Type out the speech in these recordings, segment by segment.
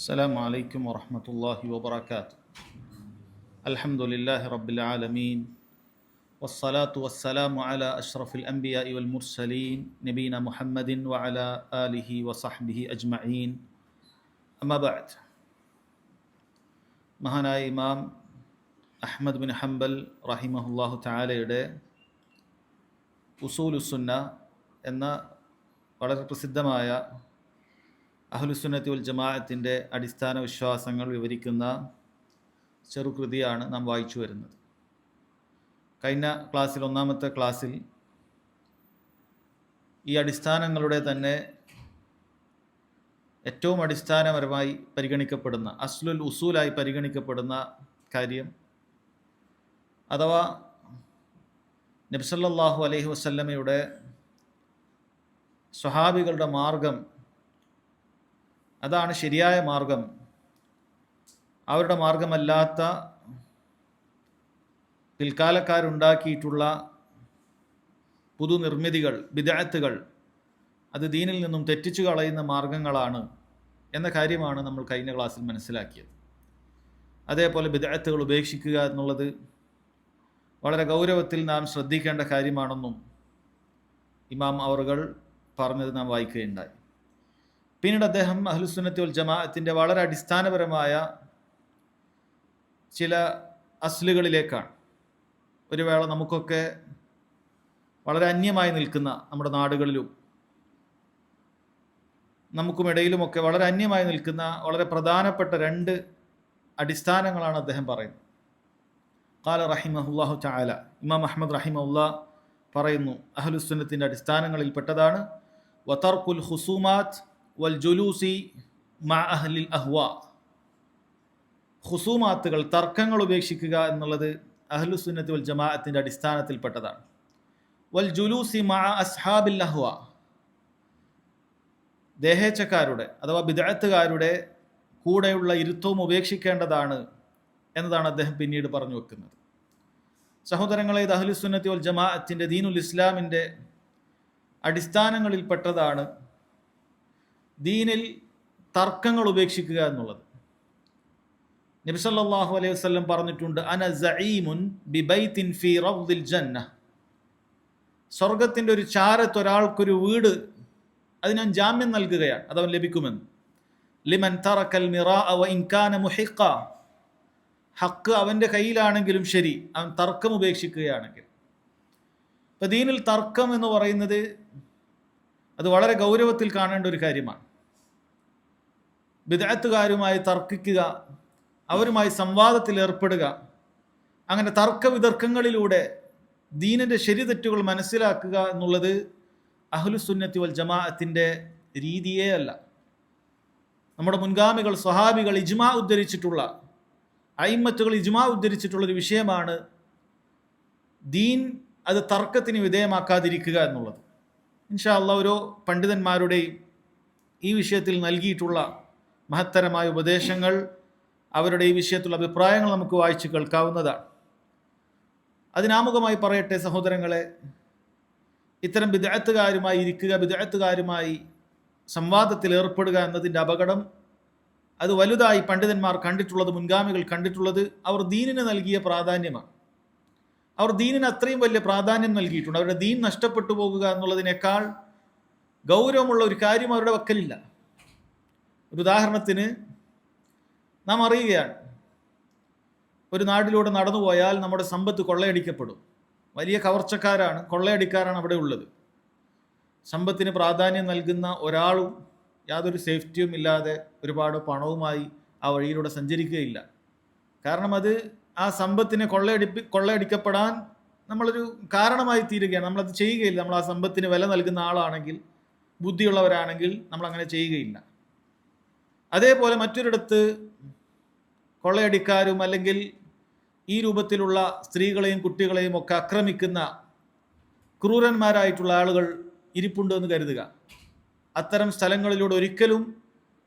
السلام عليكم ورحمة الله وبركاته. الحمد لله رب العالمين والصلاة والسلام على أشرف الأنبياء والمرسلين نبينا محمد وعلى آله وصحبه أجمعين. أما بعد. മഹാനായ ഇമാം Ahmad bin Hanbal റഹിമഹുല്ലാഹു തആലയുടെ ഉസൂലുസുന്ന എന്ന വളരെ പ്രസിദ്ധമായ അഹ്ലുസുന്നത്തി വൽ ജമാഅത്തിൻ്റെ അടിസ്ഥാന വിശ്വാസങ്ങൾ വിവരിക്കുന്ന ചെറുകൃതിയാണ് നാം വായിച്ചു വരുന്നത്. കഴിഞ്ഞ ക്ലാസ്സിൽ, ഒന്നാമത്തെ ക്ലാസ്സിൽ, ഈ അടിസ്ഥാനങ്ങളുടെ തന്നെ ഏറ്റവും അടിസ്ഥാനപരമായി പരിഗണിക്കപ്പെടുന്ന അസ്ലുൽ ഉസൂലായി പരിഗണിക്കപ്പെടുന്ന കാര്യം, അഥവാ നബി സല്ലല്ലാഹു അലൈഹി വസല്ലമയുടെ സ്വഹാബികളുടെ മാർഗം, അതാണ് ശരിയായ മാർഗം. അവരുടെ മാർഗമല്ലാത്ത പിൽക്കാലക്കാരുണ്ടാക്കിയിട്ടുള്ള പുതുനിർമ്മിതികൾ, ബിദ്അത്തുകൾ, അത് ദീനിൽ നിന്നും തെറ്റിച്ചു കളയുന്ന മാർഗങ്ങളാണ് എന്ന കാര്യമാണ് നമ്മൾ കഴിഞ്ഞ ക്ലാസ്സിൽ മനസ്സിലാക്കിയത്. അതേപോലെ ബിദ്അത്തുകൾ ഉപേക്ഷിക്കുക എന്നുള്ളത് വളരെ ഗൗരവത്തിൽ നാം ശ്രദ്ധിക്കേണ്ട കാര്യമാണെന്നും ഇമാം അവറുകൾ പറഞ്ഞത് നാം വായിക്കുകയുണ്ടായി. പിന്നീട് അദ്ദേഹം അഹ്ലുസുന്നത്തി വൽ ജമാഅത്തിൻ്റെ വളരെ അടിസ്ഥാനപരമായ ചില അസ്ലുകളിലേക്കാണ്, ഒരു വേള നമുക്കൊക്കെ വളരെ അന്യമായി നിൽക്കുന്ന, നമ്മുടെ നാടുകളിലും നമുക്കുമിടയിലുമൊക്കെ വളരെ അന്യമായി നിൽക്കുന്ന വളരെ പ്രധാനപ്പെട്ട രണ്ട് അടിസ്ഥാനങ്ങളാണ് അദ്ദേഹം പറയുന്നത്. ഖാല റഹിമഹുല്ലാഹു തആല, ഇമാം അഹ്മദ് റഹിമഹുല്ലാ പറയുന്നു, അഹ്ലുസുന്നത്തിൻ്റെ അടിസ്ഥാനങ്ങളിൽ പെട്ടതാണ് വതർക്കുൽ ഖുസൂമാത്ത് വൽ ജുലൂസി മഅ അഹ്ലിൽ അഹ്വാ. ഖുസൂമാത്തുകൾ, തർക്കങ്ങൾ ഉപേക്ഷിക്കുക എന്നുള്ളത് അഹ്ലുസുന്നത്തി വൽ ജമാഅത്തിൻ്റെ അടിസ്ഥാനത്തിൽപ്പെട്ടതാണ്. വൽ ജുലൂസി മഅ അസ്ഹാബിൽ അഹ്വാ, ദേഹേച്ഛക്കാരുടെ അഥവാ ബിദ്അത്തുകാരുടെ കൂടെയുള്ള ഇരുത്തവും ഉപേക്ഷിക്കേണ്ടതാണ് എന്നതാണ് അദ്ദേഹം പിന്നീട് പറഞ്ഞു വെക്കുന്നത്. സഹോദരങ്ങളെ, ഇത് അഹ്ലുസുന്നത്തി വൽ ജമാഅത്തിൻ്റെ ദീനുൽ ഇസ്ലാമിൻ്റെ അടിസ്ഥാനങ്ങളിൽപ്പെട്ടതാണ് ദീനിൽ തർക്കങ്ങൾ ഉപേക്ഷിക്കുക എന്നുള്ളത്. നബി സല്ലല്ലാഹു അലൈഹി വസല്ലം പറഞ്ഞിട്ടുണ്ട്, അന സഈമുൻ ബിബൈത്തിൻ ഫീ റൗദിൽ ജന്ന, സ്വർഗത്തിൻ്റെ ഒരു ചാരത്ത് ഒരാൾക്കൊരു വീട്, അത് ഞാൻ ജാമ്യം നൽകുകയാണ്, അതവൻ ലഭിക്കുമെന്ന്. ലിമൻ തറക്കൽ മിറാഅ വ ഇൻ കാന മുഹിഖ, ഹക്ക് അവൻ്റെ കയ്യിലാണെങ്കിലും ശരി, അവൻ തർക്കം ഉപേക്ഷിക്കുകയാണെങ്കിൽ. ഇപ്പം ദീനിൽ തർക്കം എന്ന് പറയുന്നത് അത് വളരെ ഗൗരവത്തിൽ കാണേണ്ട ഒരു കാര്യമാണ്. ബിദ്അത്തുകാരുമായി തർക്കിക്കുക, അവരുമായി സംവാദത്തിൽ ഏർപ്പെടുക, അങ്ങനെ തർക്ക വിതർക്കങ്ങളിലൂടെ ദീനിൻ്റെ ശരി തെറ്റുകൾ മനസ്സിലാക്കുക എന്നുള്ളത് അഹ്ലുസുന്നത്തി വൽ ജമാഅത്തിൻ്റെ രീതിയേ അല്ല. നമ്മുടെ മുൻഗാമികൾ, സ്വഹാബികൾ ഇജ്മാ ഉദ്ധരിച്ചിട്ടുള്ള, അയിമ്മത്തുകൾ ഇജ്മാ ഉദ്ധരിച്ചിട്ടുള്ളൊരു വിഷയമാണ് ദീൻ അത് തർക്കത്തിന് വിധേയമാക്കാതിരിക്കുക എന്നുള്ളത്. ഇൻഷാ അല്ലാഹ് ഓരോ പണ്ഡിതന്മാരുടെയും ഈ വിഷയത്തിൽ നൽകിയിട്ടുള്ള മഹത്തരമായ ഉപദേശങ്ങൾ, അവരുടെ ഈ വിഷയത്തിലുള്ള അഭിപ്രായങ്ങൾ നമുക്ക് വായിച്ച് കേൾക്കാവുന്നതാണ്. അതിനാമുഖമായി പറയട്ടെ സഹോദരങ്ങളെ, ഇത്തരം ബിദ്അത്തുകാരുമായി ഇരിക്കുക, ബിദ്അത്തുകാരുമായി സംവാദത്തിൽ ഏർപ്പെടുക എന്നതിൻ്റെ അപകടം അത് വലുതായി പണ്ഡിതന്മാർ കണ്ടിട്ടുള്ളത്, മുൻഗാമികൾ കണ്ടിട്ടുള്ളത് അവർ ദീനിന് നൽകിയ പ്രാധാന്യമാണ്. അവർ ദീനിന് അത്രയും വലിയ പ്രാധാന്യം നൽകിയിട്ടുണ്ട്. അവരുടെ ദീൻ നഷ്ടപ്പെട്ടു പോകുക എന്നുള്ളതിനേക്കാൾ ഗൗരവമുള്ള ഒരു കാര്യം അവരുടെ വക്കലില്ല. ഒരു ഉദാഹരണത്തിന് നാം അറിയുകയാണ്, ഒരു നാട്ടിലൂടെ നടന്നു പോയാൽ നമ്മുടെ സമ്പത്ത് കൊള്ളയടിക്കപ്പെടും. വലിയ കവർച്ചക്കാരാണ്, കൊള്ളയടിക്കാരാണ് അവിടെ ഉള്ളത്. സമ്പത്തിന് പ്രാധാന്യം നൽകുന്ന ഒരാളും യാതൊരു സേഫ്റ്റിയും ഇല്ലാതെ ഒരുപാട് പണവുമായി ആ വഴിയിലൂടെ സഞ്ചരിക്കുകയില്ല. കാരണം അത് ആ സമ്പത്തിനെ കൊള്ളയടിക്കപ്പെടാൻ നമ്മളൊരു കാരണമായി തീരുകയാണ്. നമ്മളത് ചെയ്യുകയില്ല. നമ്മൾ ആ സമ്പത്തിന് വില നൽകുന്ന ആളാണെങ്കിൽ, ബുദ്ധിയുള്ളവരാണെങ്കിൽ നമ്മൾ അങ്ങനെ ചെയ്യുകയില്ല. അതേപോലെ മറ്റൊരിടത്ത് കൊള്ളയടിക്കാരും അല്ലെങ്കിൽ ഈ രൂപത്തിലുള്ള സ്ത്രീകളെയും കുട്ടികളെയും ഒക്കെ ആക്രമിക്കുന്ന ക്രൂരന്മാരായിട്ടുള്ള ആളുകൾ ഇരിപ്പുണ്ട് എന്ന് കരുതുക. അത്തരം സ്ഥലങ്ങളിലൂടെ ഒരിക്കലും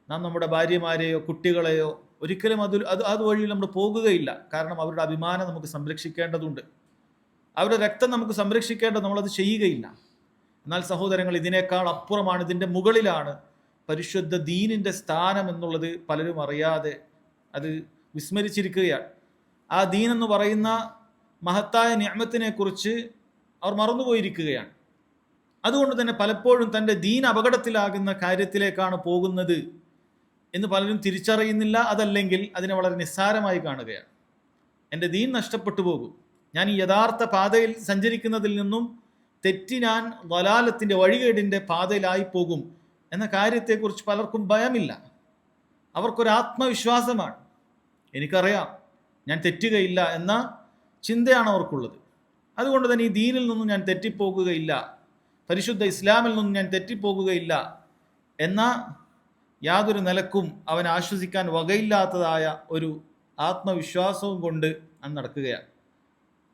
നാം നമ്മുടെ ഭാര്യമാരെയോ കുട്ടികളെയോ ഒരിക്കലും അതുവഴി നമ്മൾ പോകുകയില്ല. കാരണം അവരുടെ അഭിമാനം നമുക്ക് സംരക്ഷിക്കേണ്ടതുണ്ട്, അവരുടെ രക്തം നമുക്ക് സംരക്ഷിക്കേണ്ടത്, നമ്മളത് ചെയ്യുകയില്ല. എന്നാൽ സഹോദരങ്ങൾ, ഇതിനേക്കാൾ അപ്പുറമാണ്, ഇതിൻ്റെ മുകളിലാണ് പരിശുദ്ധ ദീനിൻ്റെ സ്ഥാനം എന്നുള്ളത് പലരും അറിയാതെ അത് വിസ്മരിച്ചിരിക്കുകയാണ്. ആ ദീൻ എന്ന് പറയുന്ന മഹത്തായ നിഅമത്തിനെ കുറിച്ച് അവർ മറന്നുപോയിരിക്കുകയാണ്. അതുകൊണ്ട് തന്നെ പലപ്പോഴും തൻ്റെ ദീൻ അപകടത്തിലാകുന്ന കാര്യത്തിലേക്കാണ് പോകുന്നത് എന്ന് പലരും തിരിച്ചറിയുന്നില്ല. അതല്ലെങ്കിൽ അതിനെ വളരെ നിസ്സാരമായി കാണുകയാണ്. എൻ്റെ ദീൻ നഷ്ടപ്പെട്ടു പോകും, ഞാൻ ഈ യഥാർത്ഥ പാതയിൽ സഞ്ചരിക്കുന്നതിൽ നിന്നും തെറ്റി ഞാൻ വലാലത്തിൻ്റെ വഴികേടിൻ്റെ പാതയിലായി പോകും എന്ന കാര്യത്തെക്കുറിച്ച് പലർക്കും ഭയമില്ല. അവർക്കൊരു ആത്മവിശ്വാസമാണ്, എനിക്കറിയാം ഞാൻ തെറ്റുകയില്ല എന്ന ചിന്തയാണ് അവർക്കുള്ളത്. അതുകൊണ്ട് തന്നെ ഈ ദീനിൽ നിന്നും ഞാൻ തെറ്റിപ്പോകുകയില്ല, പരിശുദ്ധ ഇസ്ലാമിൽ നിന്നും ഞാൻ തെറ്റിപ്പോകുകയില്ല എന്ന യാതൊരു നിലക്കും അവൻ ആശ്വസിക്കാൻ വകയില്ലാത്തതായ ഒരു ആത്മവിശ്വാസവും കൊണ്ട് അവൻ നടക്കുകയാണ്.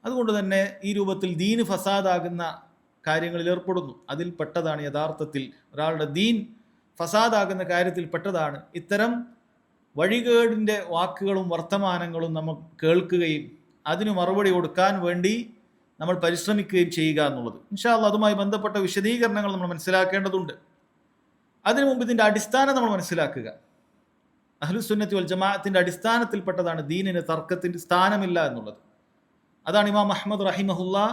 അതുകൊണ്ട് തന്നെ ഈ രൂപത്തിൽ ദീന് ഫസാദാകുന്ന കാര്യങ്ങളിൽ ഏർപ്പെടുന്നു. അതിൽ പെട്ടതാണ് യഥാർത്ഥത്തിൽ ഒരാളുടെ ദീൻ ഫസാദാകുന്ന കാര്യത്തിൽ പെട്ടതാണ് ഇത്തരം വഴികേടിൻ്റെ വാക്കുകളും വർത്തമാനങ്ങളും നമ്മൾ കേൾക്കുകയും അതിന് മറുപടി കൊടുക്കാൻ വേണ്ടി നമ്മൾ പരിശ്രമിക്കുകയും ചെയ്യുക എന്നുള്ളത്. ഇൻഷാ അല്ലാഹ് അതുമായി ബന്ധപ്പെട്ട വിശദീകരണങ്ങൾ നമ്മൾ മനസ്സിലാക്കേണ്ടതുണ്ട്. അതിനു മുമ്പ് ഇതിൻ്റെ അടിസ്ഥാനം നമ്മൾ മനസ്സിലാക്കുക. അഹ്ലുസുന്നത്തി വൽ ജമാഅത്തിൻ്റെ അടിസ്ഥാനത്തിൽപ്പെട്ടതാണ് ദീനിന് തർക്കത്തിൻ്റെ സ്ഥാനമില്ല എന്നുള്ളത്. അതാണ് ഇമാം അഹ്മദ് റഹിമഹുല്ലാ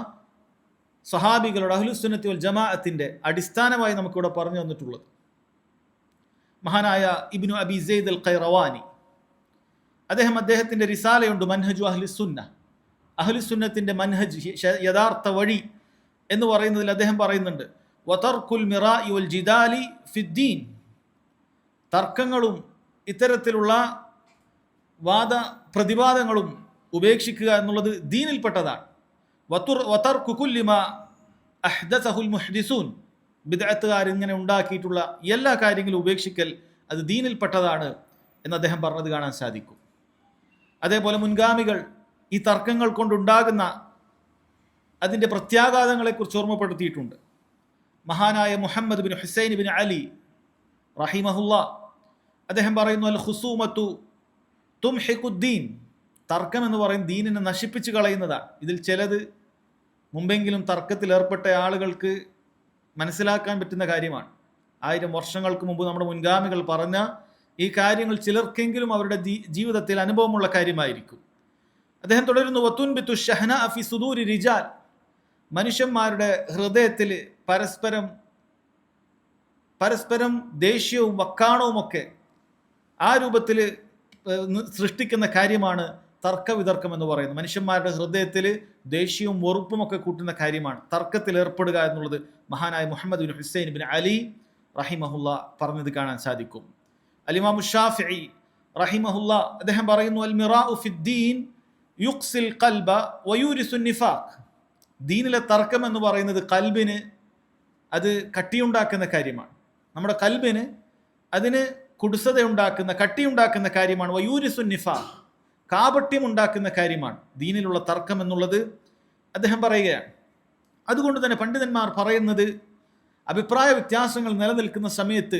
സഹാബികളുടെ അഹ്ലുസുന്നത്തി വൽ ജമാഅത്തിൻ്റെ അടിസ്ഥാനമായി നമുക്കിവിടെ പറഞ്ഞു തന്നിട്ടുള്ളത്. മഹാനായ ഇബ്നു അബി സെയ്ദ് അൽ ഖൈറവാനി അദ്ദേഹത്തിൻ്റെ റിസാലയുണ്ട് മൻഹജു അഹ്ലുസുന്ന, അഹ്ലുസുന്നത്തിൻ്റെ മൻഹജ്, യഥാർത്ഥ വഴി എന്ന് പറയുന്നതിൽ അദ്ദേഹം പറയുന്നുണ്ട് വതർക്കുൽ മിറാഇ വൽ ജിദാലി ഫിദ്ദീൻ, തർക്കങ്ങളും ഇത്തരത്തിലുള്ള വാദ പ്രതിവാദങ്ങളും ഉപേക്ഷിക്കുക എന്നുള്ളത് ദീനിൽപ്പെട്ടതാണ്. വതർക്കു കുല്ലി മാ അഹ്ദസഹുൽ മുഹ്ദിസൂൻ, ബിദ്അത്തുകാർ ഇങ്ങനെ ഉണ്ടാക്കിയിട്ടുള്ള എല്ലാ കാര്യങ്ങളും ഉപേക്ഷിക്കൽ അത് ദീനിൽപ്പെട്ടതാണ് എന്ന് അദ്ദേഹം പറഞ്ഞത് കാണാൻ സാധിക്കും. അതേപോലെ മുൻഗാമികൾ ഈ തർക്കങ്ങൾ കൊണ്ടുണ്ടാകുന്ന അതിൻ്റെ പ്രത്യാഘാതങ്ങളെക്കുറിച്ച് ഓർമ്മപ്പെടുത്തിയിട്ടുണ്ട്. മഹാനായ Muhammad bin Hussein bin Ali റഹിമഹുല്ലാ അദ്ദേഹം പറയുന്നു അൽ ഖുസൂമത്തു തുംഹിഖുദ്ദീൻ, തർക്കം എന്ന് പറയും ദീനിനെ നശിപ്പിച്ച് കളയുന്നതാണ്. ഇതിൽ ചിലത് മുമ്പെങ്കിലും തർക്കത്തിൽ ഏർപ്പെട്ട ആളുകൾക്ക് മനസ്സിലാക്കാൻ പറ്റുന്ന കാര്യമാണ്. 1000 വർഷങ്ങൾക്ക് മുമ്പ് നമ്മുടെ മുൻഗാമികൾ പറഞ്ഞ ഈ കാര്യങ്ങൾ ചിലർക്കെങ്കിലും അവരുടെ ജീവിതത്തിൽ അനുഭവമുള്ള കാര്യമായിരിക്കും. അദ്ദേഹം തുടരുന്നു വതുൻബിതു ഷഹ്ന ഫി സുദൂരി റിജാൽ, മനുഷ്യന്മാരുടെ ഹൃദയത്തിൽ പരസ്പരം ദേഷ്യവും വക്കാണവും ആ രൂപത്തിൽ സൃഷ്ടിക്കുന്ന കാര്യമാണ് തർക്കവിതർക്കം എന്ന് പറയുന്നത്. മനുഷ്യന്മാരുടെ ഹൃദയത്തിൽ ദേഷ്യവും വെറുപ്പുമൊക്കെ കൂട്ടുന്ന കാര്യമാണ് തർക്കത്തിൽ ഏർപ്പെടുക എന്നുള്ളത്. മഹാനായ Muhammad bin Hussein bin Ali റഹിമഹുല്ല പറഞ്ഞത് കാണാൻ സാധിക്കും. അലിമാമു ഷാഫിഈ റഹിമഹുല്ല അദ്ദേഹം പറയുന്നു അൽ മിറാഉ ഫിദ്ദീൻ യുഖ്സിൽ ഖൽബ വയൂരിസു നിഫാഖ്, ദീനിലെ തർക്കം എന്ന് പറയുന്നത് കൽബിന് അത് കട്ടിയുണ്ടാക്കുന്ന കാര്യമാണ്. നമ്മുടെ കൽബിന് അതിന് കുടുസതയുണ്ടാക്കുന്ന കട്ടിയുണ്ടാക്കുന്ന കാര്യമാണ്. വയൂരിസു നിഫാഖ്, കാപട്യം ഉണ്ടാക്കുന്ന കാര്യമാണ് ദീനിലുള്ള തർക്കം എന്നുള്ളത് അദ്ദേഹം പറയുകയാണ്. അതുകൊണ്ട് തന്നെ പണ്ഡിതന്മാർ പറയുന്നത് അഭിപ്രായ വ്യത്യാസങ്ങൾ നിലനിൽക്കുന്ന സമയത്ത്,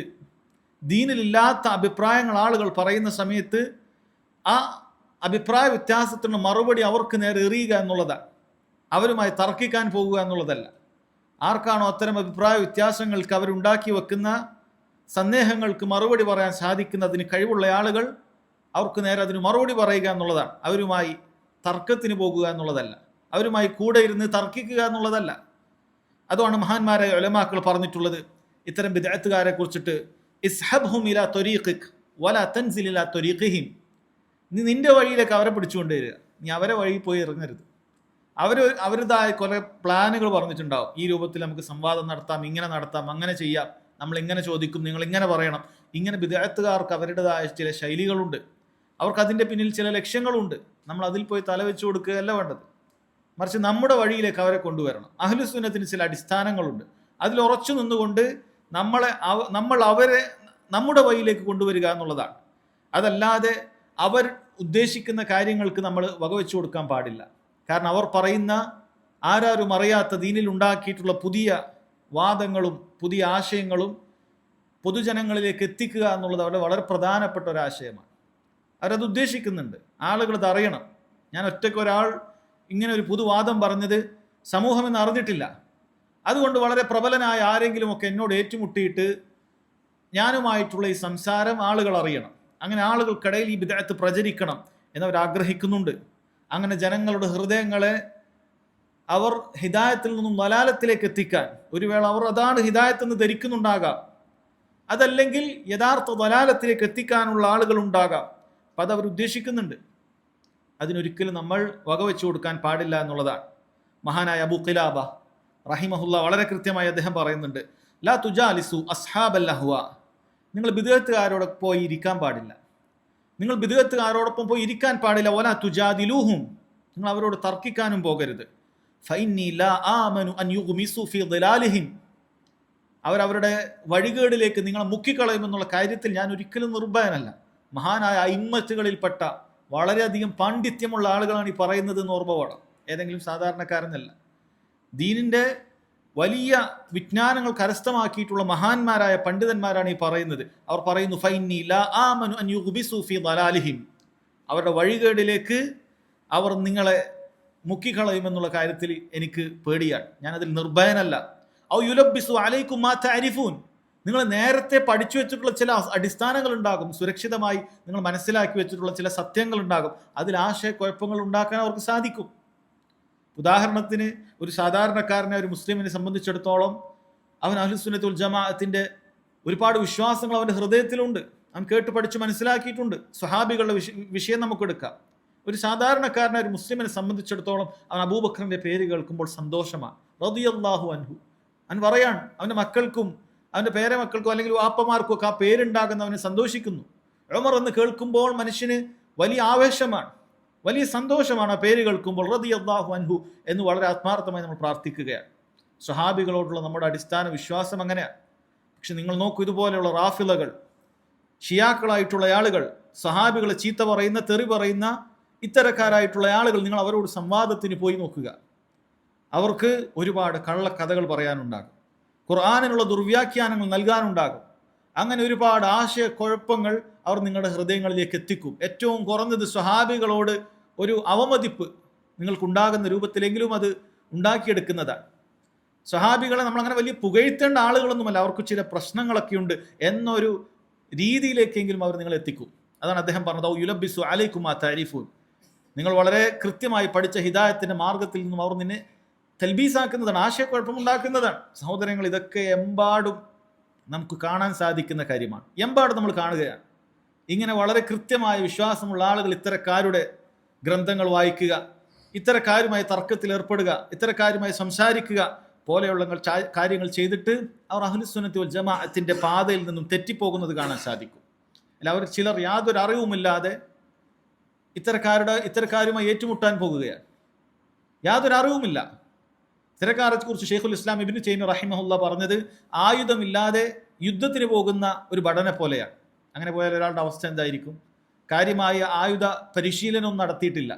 ദീനിലില്ലാത്ത അഭിപ്രായങ്ങൾ ആളുകൾ പറയുന്ന സമയത്ത് ആ അഭിപ്രായ വ്യത്യാസത്തിന് മറുപടി അവർക്ക് നേരെ എറിയുക എന്നുള്ളതാണ്, അവരുമായി തർക്കിക്കാൻ പോകുക എന്നുള്ളതല്ല. ആർക്കാണോ അത്തരം അഭിപ്രായ വ്യത്യാസങ്ങൾക്ക് അവരുണ്ടാക്കി വെക്കുന്ന സന്ദേഹങ്ങൾക്ക് മറുപടി പറയാൻ സാധിക്കുന്നതിന് കഴിവുള്ള ആളുകൾ അവർക്ക് നേരെ അതിന് മറുപടി പറയുക എന്നുള്ളതാണ്. അവരുമായി തർക്കത്തിന് പോകുക എന്നുള്ളതല്ല, അവരുമായി കൂടെ ഇരുന്ന് തർക്കിക്കുക എന്നുള്ളതല്ല. അതുമാണ് മഹാന്മാരായ ഉലമാക്കൾ പറഞ്ഞിട്ടുള്ളത് ഇത്തരം ബിദ്അത്തുകാരെ കുറിച്ചിട്ട്, ഇസ്ഹബ്ഹും ഇലാ ത്വരീഖിക് വലാ തൻസിൽ ഇലാ ത്വരീഖിഹിം, നീ നിന്റെ വഴിയിലേക്ക് അവരെ പിടിച്ചുകൊണ്ട് വരിക, നീ അവരെ വഴി പോയി ഇറങ്ങരുത്. അവരുടേതായ കുറെ പ്ലാനുകൾ പറഞ്ഞിട്ടുണ്ടാവും. ഈ രൂപത്തിൽ നമുക്ക് സംവാദം നടത്താം, ഇങ്ങനെ നടത്താം, അങ്ങനെ ചെയ്യാം, നമ്മൾ ഇങ്ങനെ ചോദിക്കും, നിങ്ങൾ ഇങ്ങനെ പറയണം. ഇങ്ങനെ ബിദ്അത്തുകാർക്ക് അവരുടേതായ ചില ശൈലികളുണ്ട്, അവർക്ക് അതിൻ്റെ പിന്നിൽ ചില ലക്ഷ്യങ്ങളുണ്ട്. നമ്മൾ അതിൽ പോയി തലവെച്ച് കൊടുക്കുകയല്ല വേണ്ടത്, മറിച്ച് നമ്മുടെ വഴിയിലേക്ക് അവരെ കൊണ്ടുവരണം. അഹ്ലുസുന്നത്തിന് ചില അടിസ്ഥാനങ്ങളുണ്ട്, അതിൽ ഉറച്ചു നിന്നുകൊണ്ട് നമ്മൾ അവരെ നമ്മുടെ വഴിയിലേക്ക് കൊണ്ടുവരിക എന്നുള്ളതാണ്. അതല്ലാതെ അവർ ഉദ്ദേശിക്കുന്ന കാര്യങ്ങൾക്ക് നമ്മൾ വകവെച്ചു കൊടുക്കാൻ പാടില്ല. കാരണം അവർ പറയുന്ന ആരാരും അറിയാത്ത ദീനിൽ ഉണ്ടാക്കിയിട്ടുള്ള പുതിയ വാദങ്ങളും പുതിയ ആശയങ്ങളും പൊതുജനങ്ങളിലേക്ക് എത്തിക്കുക എന്നുള്ളത് അവരുടെ വളരെ പ്രധാനപ്പെട്ട ഒരാശയമാണ്. അവരത് ഉദ്ദേശിക്കുന്നുണ്ട്, ആളുകൾ അത് അറിയണം. ഞാൻ ഒറ്റയ്ക്ക് ഒരാൾ ഇങ്ങനെ ഒരു പുതുവാദം പറഞ്ഞത് സമൂഹം എന്ന് അറിഞ്ഞിട്ടില്ല, അതുകൊണ്ട് വളരെ പ്രബലനായ ആരെങ്കിലുമൊക്കെ എന്നോട് ഏറ്റുമുട്ടിയിട്ട് ഞാനുമായിട്ടുള്ള ഈ സംസാരം ആളുകൾ അറിയണം, അങ്ങനെ ആളുകൾക്കിടയിൽ ഈ ബിദ്അത്ത് പ്രചരിക്കണം എന്നവർ ആഗ്രഹിക്കുന്നുണ്ട്. അങ്ങനെ ജനങ്ങളുടെ ഹൃദയങ്ങളെ അവർ ഹിദായത്തിൽ നിന്നും വലാലത്തിലേക്ക് എത്തിക്കാൻ, ഒരു വേള അവർ അതാണ് ഹിദായത്ത് എന്ന് ധരിക്കുന്നുണ്ടാകാം, അതല്ലെങ്കിൽ യഥാർത്ഥ വലാലത്തിലേക്ക് എത്തിക്കാനുള്ള ആളുകൾ ഉണ്ടാകാം. അപ്പം അതവർ ഉദ്ദേശിക്കുന്നുണ്ട്. അതിനൊരിക്കലും നമ്മൾ വകവെച്ചു കൊടുക്കാൻ പാടില്ല എന്നുള്ളതാണ്. മഹാനായ അബൂ ഖിലാബ റഹിമഹുല്ല വളരെ കൃത്യമായി അദ്ദേഹം പറയുന്നുണ്ട്, ലാ തുജാലിസു അസ്ഹാബൽ അഹ്വാ, നിങ്ങൾ ബിദ്അത്തുകാരോടൊപ്പം പോയി ഇരിക്കാൻ പാടില്ല, നിങ്ങൾ ബിദ്അത്തുകാരോടൊപ്പം പോയി ഇരിക്കാൻ പാടില്ല. വലാ തുജാദിലൂഹും, നിങ്ങൾ അവരോട് തർക്കിക്കാനും പോകരുത്. ഫഇന്നി ലാ ആമനു അൻ യുഗ്മിസു ഫീ ളിലാലിഹിം, അവരവരുടെ വഴികേടിലേക്ക് നിങ്ങളെ മുക്കിക്കളയുമെന്നുള്ള കാര്യത്തിൽ ഞാൻ ഒരിക്കലും നിർഭയനല്ല. മഹാനായ ഇമ്മത്തുകളിൽപ്പെട്ട വളരെയധികം പാണ്ഡിത്യമുള്ള ആളുകളാണ് ഈ പറയുന്നത് എന്ന് ഓർമ്മ വേണം. ഏതെങ്കിലും സാധാരണക്കാരനല്ല. ദീനിന്റെ വലിയ വിജ്ഞാനങ്ങൾ കരസ്ഥമാക്കിയിട്ടുള്ള മഹാന്മാരായ പണ്ഡിതന്മാരാണ് ഈ പറയുന്നത്. അവർ പറയുന്നു, ഫൈന്നി ലാ ആമനു അൻ യുഗ്ബിസു ഫീ ളലാലിഹിം, അവരുടെ വഴികേടിലേക്ക് അവർ നിങ്ങളെ മുക്കിക്കളയുമെന്നുള്ള കാര്യത്തിൽ എനിക്ക് പേടിയാണ്, ഞാനതിൽ നിർഭയനല്ല. ഔ യുലബ്ബിസു അലൈക്കും മാ തഅരിഫൂൻ, നിങ്ങൾ നേരത്തെ പഠിച്ചു വെച്ചിട്ടുള്ള ചില അടിസ്ഥാനങ്ങൾ ഉണ്ടാകും, സുരക്ഷിതമായി നിങ്ങൾ മനസ്സിലാക്കി വെച്ചിട്ടുള്ള ചില സത്യങ്ങൾ ഉണ്ടാകും, അതിൽ ആശയക്കുഴപ്പങ്ങൾ ഉണ്ടാക്കാൻ അവർക്ക് സാധിക്കും. ഉദാഹരണത്തിന് ഒരു സാധാരണക്കാരനെ, ഒരു മുസ്ലിമിനെ സംബന്ധിച്ചിടത്തോളം അവൻ അഹ്ലുസുന്നത്ത് വൽ ജമാഅത്തിന്റെ ഒരുപാട് വിശ്വാസങ്ങൾ അവൻ്റെ ഹൃദയത്തിലുണ്ട്, അവൻ കേട്ട് പഠിച്ച് മനസ്സിലാക്കിയിട്ടുണ്ട്. സ്വഹാബികളുടെ വിഷയം നമുക്കെടുക്കാം. ഒരു സാധാരണക്കാരനെ, ഒരു മുസ്ലിമിനെ സംബന്ധിച്ചിടത്തോളം അവൻ അബൂബക്കറിന്റെ പേര് കേൾക്കുമ്പോൾ സന്തോഷമാണ്. റളിയല്ലാഹു അൻഹു, അവൻ പറയാണ്, അവൻ്റെ മക്കൾക്കും അവൻ്റെ പേരമക്കൾക്കും അല്ലെങ്കിൽ വാപ്പമാർക്കും ഒക്കെ ആ പേരുണ്ടാകുന്ന അവനെ സന്തോഷിക്കുന്നു. ഉമർ എന്ന് കേൾക്കുമ്പോൾ മനുഷ്യന് വലിയ ആവേശമാണ്, വലിയ സന്തോഷമാണ് ആ പേര് കേൾക്കുമ്പോൾ. റളിയല്ലാഹു അൻഹു എന്ന് വളരെ ആത്മാർത്ഥമായി നമ്മൾ പ്രാർത്ഥിക്കുകയാണ്. സ്വഹാബികളോടുള്ള നമ്മുടെ അടിസ്ഥാന വിശ്വാസം അങ്ങനെയാണ്. പക്ഷെ നിങ്ങൾ നോക്കൂ, ഇതുപോലെയുള്ള റാഫിളകൾ, ഷിയാക്കളായിട്ടുള്ള ആളുകൾ, സ്വഹാബികളെ ചീത്ത പറയുന്ന, തെറി പറയുന്ന ഇത്തരക്കാരായിട്ടുള്ള ആളുകൾ, നിങ്ങൾ അവരോട് സംവാദത്തിന് പോയി നോക്കുക. അവർക്ക് ഒരുപാട് കള്ളക്കഥകൾ പറയാനുണ്ടാകും, ഖുർആനിനുള്ള ദുർവ്യാഖ്യാനങ്ങൾ നൽകാനുണ്ടാകും. അങ്ങനെ ഒരുപാട് ആശയക്കുഴപ്പങ്ങൾ അവർ നിങ്ങളുടെ ഹൃദയങ്ങളിലേക്ക് എത്തിക്കും. ഏറ്റവും കുറഞ്ഞത് സ്വഹാബികളോട് ഒരു അവമതിപ്പ് നിങ്ങൾക്കുണ്ടാകുന്ന രൂപത്തിലെങ്കിലും അത് ഉണ്ടാക്കിയെടുക്കുന്നതാണ്. സ്വഹാബികളെ നമ്മളങ്ങനെ വലിയ പുകഴ്ത്തേണ്ട ആളുകളൊന്നുമല്ല, അവർക്ക് ചില പ്രശ്നങ്ങളൊക്കെ ഉണ്ട് എന്നൊരു രീതിയിലേക്കെങ്കിലും അവർ നിങ്ങളെ എത്തിക്കും. അതാണ് അദ്ദേഹം പറഞ്ഞത്, ഔ യുലബ്ബിസു അലൈക്കും മാ തഅരിഫൂൻ, നിങ്ങൾ വളരെ കൃത്യമായി പഠിച്ച ഹിദായത്തിന്റെ മാർഗത്തിൽ നിന്നും അവർ നിന്നെ തൽബീസാക്കുന്നതാണ്, ആശയക്കുഴപ്പമുണ്ടാക്കുന്നതാണ്. സഹോദരങ്ങൾ, ഇതൊക്കെ എമ്പാടും നമുക്ക് കാണാൻ സാധിക്കുന്ന കാര്യമാണ്, എമ്പാടും നമ്മൾ കാണുകയാണ്. ഇങ്ങനെ വളരെ കൃത്യമായ വിശ്വാസമുള്ള ആളുകൾ ഇത്തരക്കാരുടെ ഗ്രന്ഥങ്ങൾ വായിക്കുക, ഇത്തരക്കാരുമായി തർക്കത്തിൽ ഏർപ്പെടുക, ഇത്തരക്കാരുമായി സംസാരിക്കുക പോലെയുള്ള കാര്യങ്ങൾ ചെയ്തിട്ട് അവർ അഹ്ലുസുന്നത്തി വൽ ജമാഅത്തിന്റെ പാതയിൽ നിന്നും തെറ്റിപ്പോകുന്നത് കാണാൻ സാധിക്കും. അല്ല, അവർ ചിലർ യാതൊരു അറിവുമില്ലാതെ ഇത്തരക്കാരുമായി ഏറ്റുമുട്ടാൻ പോകുകയാണ്, യാതൊരു അറിവുമില്ല. ഇത്തരക്കാരെ കുറിച്ച് ഷെയ്ഖുൽ ഇസ്ലാം ഇബ്നു തൈമിയ്യ റഹിമഹുല്ലാ പറഞ്ഞത്, ആയുധമില്ലാതെ യുദ്ധത്തിന് പോകുന്ന ഒരു ഭടനെ പോലെയാണ്. അങ്ങനെ പോയാൽ ഒരാളുടെ അവസ്ഥ എന്തായിരിക്കും? കാര്യമായ ആയുധ പരിശീലനവും നടത്തിയിട്ടില്ല,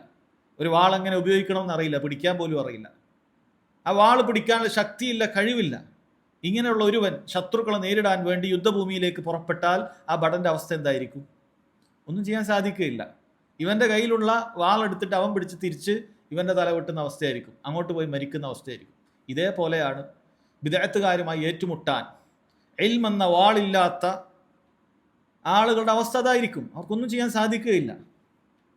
ഒരു വാൾ എങ്ങനെ ഉപയോഗിക്കണമെന്ന് അറിയില്ല, പിടിക്കാൻ പോലും അറിയില്ല, ആ വാൾ പിടിക്കാനുള്ള ശക്തിയില്ല, കഴിവില്ല. ഇങ്ങനെയുള്ള ഒരുവൻ ശത്രുക്കളെ നേരിടാൻ വേണ്ടി യുദ്ധഭൂമിയിലേക്ക് പുറപ്പെട്ടാൽ ആ ഭടന്റെ അവസ്ഥ എന്തായിരിക്കും? ഒന്നും ചെയ്യാൻ സാധിക്കുകയില്ല. ഇവന്റെ കയ്യിലുള്ള വാളെടുത്തിട്ട് അവൻ പിടിച്ച് തിരിച്ച് ഇവന്റെ തല വെട്ടുന്ന അവസ്ഥയായിരിക്കും, അങ്ങോട്ട് പോയി മരിക്കുന്ന അവസ്ഥയായിരിക്കും. ഇതേപോലെയാണ് ബിദ്അത്തുകാരുമായി ഏറ്റുമുട്ടാൻ ഇൽമ് എന്ന വാളില്ലാത്ത ആളുകളുടെ അവസ്ഥ അതായിരിക്കും. അവർക്കൊന്നും ചെയ്യാൻ സാധിക്കുകയില്ല.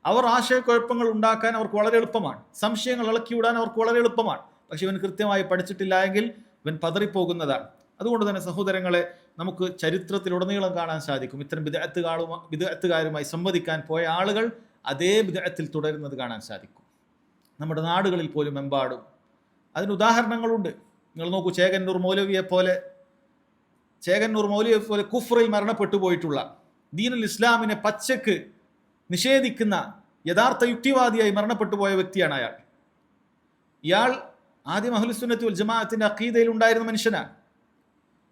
അവർ ആശയക്കുഴപ്പങ്ങൾ ഉണ്ടാക്കാൻ അവർക്ക് വളരെ എളുപ്പമാണ്, സംശയങ്ങൾ ഇളക്കിവിടാൻ അവർക്ക് വളരെ എളുപ്പമാണ്. പക്ഷെ ഇവൻ കൃത്യമായി പഠിച്ചിട്ടില്ല എങ്കിൽ ഇവൻ പതറിപ്പോകുന്നതാണ്. അതുകൊണ്ട് തന്നെ സഹോദരങ്ങളെ, നമുക്ക് ചരിത്രത്തിലുടനീളം കാണാൻ സാധിക്കും, ഇത്തരം ബിദ്അത്തുകാരുമായി സംവദിക്കാൻ പോയ ആളുകൾ അതേ ബിദ്അത്തിൽ തുടരുന്നത് കാണാൻ സാധിക്കും. നമ്മുടെ നാടുകളിൽ പോലും എമ്പാടും അതിന് ഉദാഹരണങ്ങളുണ്ട്. നിങ്ങൾ നോക്കൂ, ചേകന്നൂർ മൗലവിയെ പോലെ കുഫ്റിൽ മരണപ്പെട്ടു പോയിട്ടുള്ള, ദീനുൽ ഇസ്ലാമിനെ പച്ചക്ക് നിഷേധിക്കുന്ന യഥാർത്ഥ യുക്തിവാദിയായി മരണപ്പെട്ടു പോയ വ്യക്തിയാണ് അയാൾ. ഇയാൾ ആദ്യം അഹ്ലുസുന്നത്തി വൽ ജമാഅത്തിന്റെ അഖീദയിൽ ഉണ്ടായിരുന്ന മനുഷ്യനാണ്.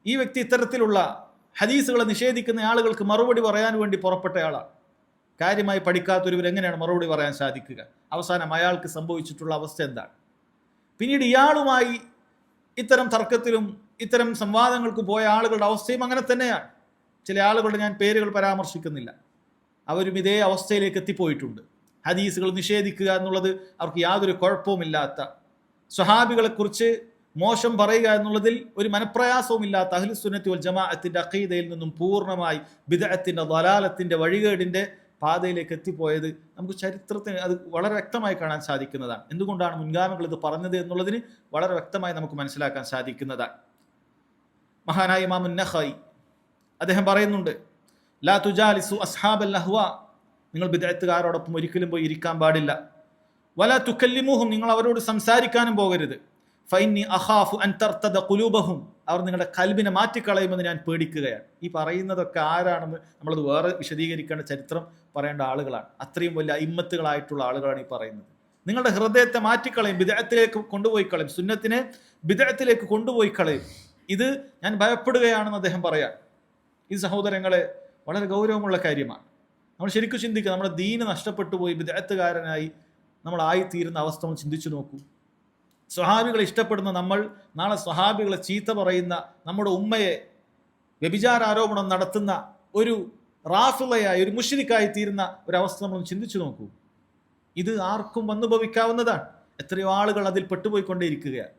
ഈ വ്യക്തി ഇത്തരത്തിലുള്ള ഹദീസുകളെ നിഷേധിക്കുന്ന ആളുകൾക്ക് മറുപടി പറയാൻ വേണ്ടി പുറപ്പെട്ട ആളാണ്. കാര്യമായി പഠിക്കാത്തൊരുവർ എങ്ങനെയാണ് മറുപടി പറയാൻ സാധിക്കുക? അവസാനം അയാൾക്ക് സംഭവിച്ചിട്ടുള്ള അവസ്ഥ എന്താണ്? പിന്നീട് ഇയാളുമായി ഇത്തരം തർക്കത്തിലും ഇത്തരം സംവാദങ്ങൾക്ക് പോയ ആളുകളുടെ അവസ്ഥയും അങ്ങനെ തന്നെയാണ്. ചില ആളുകളുടെ ഞാൻ പേരുകൾ പരാമർശിക്കുന്നില്ല, അവരും ഇതേ അവസ്ഥയിലേക്ക് എത്തിപ്പോയിട്ടുണ്ട്. ഹദീസുകൾ നിഷേധിക്കുക എന്നുള്ളത് അവർക്ക് യാതൊരു കുഴപ്പവുമില്ലാത്ത, സ്വഹാബികളെക്കുറിച്ച് മോശം പറയുക എന്നുള്ളതിൽ ഒരു മനപ്രയാസവുമില്ലാത്ത അഹ്ലുസ് സുന്നത്തി വൽ ജമാഅത്തിന്റെ അഖീദയിൽ നിന്നും പൂർണ്ണമായി ബിദ്അത്തിന്റെ ദലാലത്തിന്റെ വഴികേടിന്റെ പാതയിലേക്ക് എത്തിപ്പോയത് നമുക്ക് ചരിത്രത്തിന് അത് വളരെ വ്യക്തമായി കാണാൻ സാധിക്കുന്നതാണ്. എന്തുകൊണ്ടാണ് മുൻഗാമികൾ ഇത് പറഞ്ഞത് എന്നുള്ളതിന് വളരെ വ്യക്തമായി നമുക്ക് മനസ്സിലാക്കാൻ സാധിക്കുന്നതാണ്. മഹാനായ ഇമാം നഖായി അദ്ദേഹം പറയുന്നുണ്ട്, ലാ തുജാലിസു അസ്ഹാബൽ അഹ്വാ, നിങ്ങൾ ബിദ്അത്തുകാരോടൊപ്പം ഒരിക്കലും പോയി ഇരിക്കാൻ പാടില്ല. വലാ തുകല്ലിമുഹും, നിങ്ങൾ അവരോട് സംസാരിക്കാനും പോകരുത്. ഫൈന്നി അഖാഫു അൻ തർതദ ഖുലൂബഹും, അവർ നിങ്ങളുടെ കൽബിനെ മാറ്റിക്കളയുമെന്ന് ഞാൻ പേടിക്കുകയാണ്. ഈ പറയുന്നതൊക്കെ ആരാണെന്ന് നമ്മളത് വേറെ വിശദീകരിക്കേണ്ട, ചരിത്രം പറയേണ്ട ആളുകളാണ്. അത്രയും വലിയ അയിമ്മത്തുകളായിട്ടുള്ള ആളുകളാണ് ഈ പറയുന്നത്. നിങ്ങളുടെ ഹൃദയത്തെ മാറ്റിക്കളയും, ബിദ്അത്തിലേക്ക് കൊണ്ടുപോയി കളയും, സുന്നത്തിനെ ബിദ്അത്തിലേക്ക് കൊണ്ടുപോയി കളയും. ഇത് ഞാൻ ഭയപ്പെടുകയാണെന്ന് അദ്ദേഹം പറയാം. ഈ സഹോദരങ്ങളെ വളരെ ഗൗരവമുള്ള കാര്യമാണ്. നമ്മൾ ശരിക്കും ചിന്തിക്കുക, നമ്മുടെ ദീന് നഷ്ടപ്പെട്ടു പോയി ബിദ്അത്തുകാരനായി നമ്മൾ ആയിത്തീരുന്ന അവസ്ഥ നമ്മൾ ചിന്തിച്ചു നോക്കൂ. സ്വഹാബികളെ ഇഷ്ടപ്പെടുന്ന നമ്മൾ നാളെ സ്വഹാബികളെ ചീത്ത പറയുന്ന, നമ്മുടെ ഉമ്മയെ വ്യഭിചാരാരോപണം നടത്തുന്ന ഒരു റാഫിളയായി, ഒരു മുശ്രിക്കായി തീരുന്ന ഒരവസ്ഥ നമ്മൾ ചിന്തിച്ചു നോക്കൂ. ഇത് ആർക്കും വന്നുഭവിക്കാവുന്നതാണ്. എത്രയോ ആളുകൾ അതിൽ പെട്ടുപോയിക്കൊണ്ടേയിരിക്കുകയാണ്.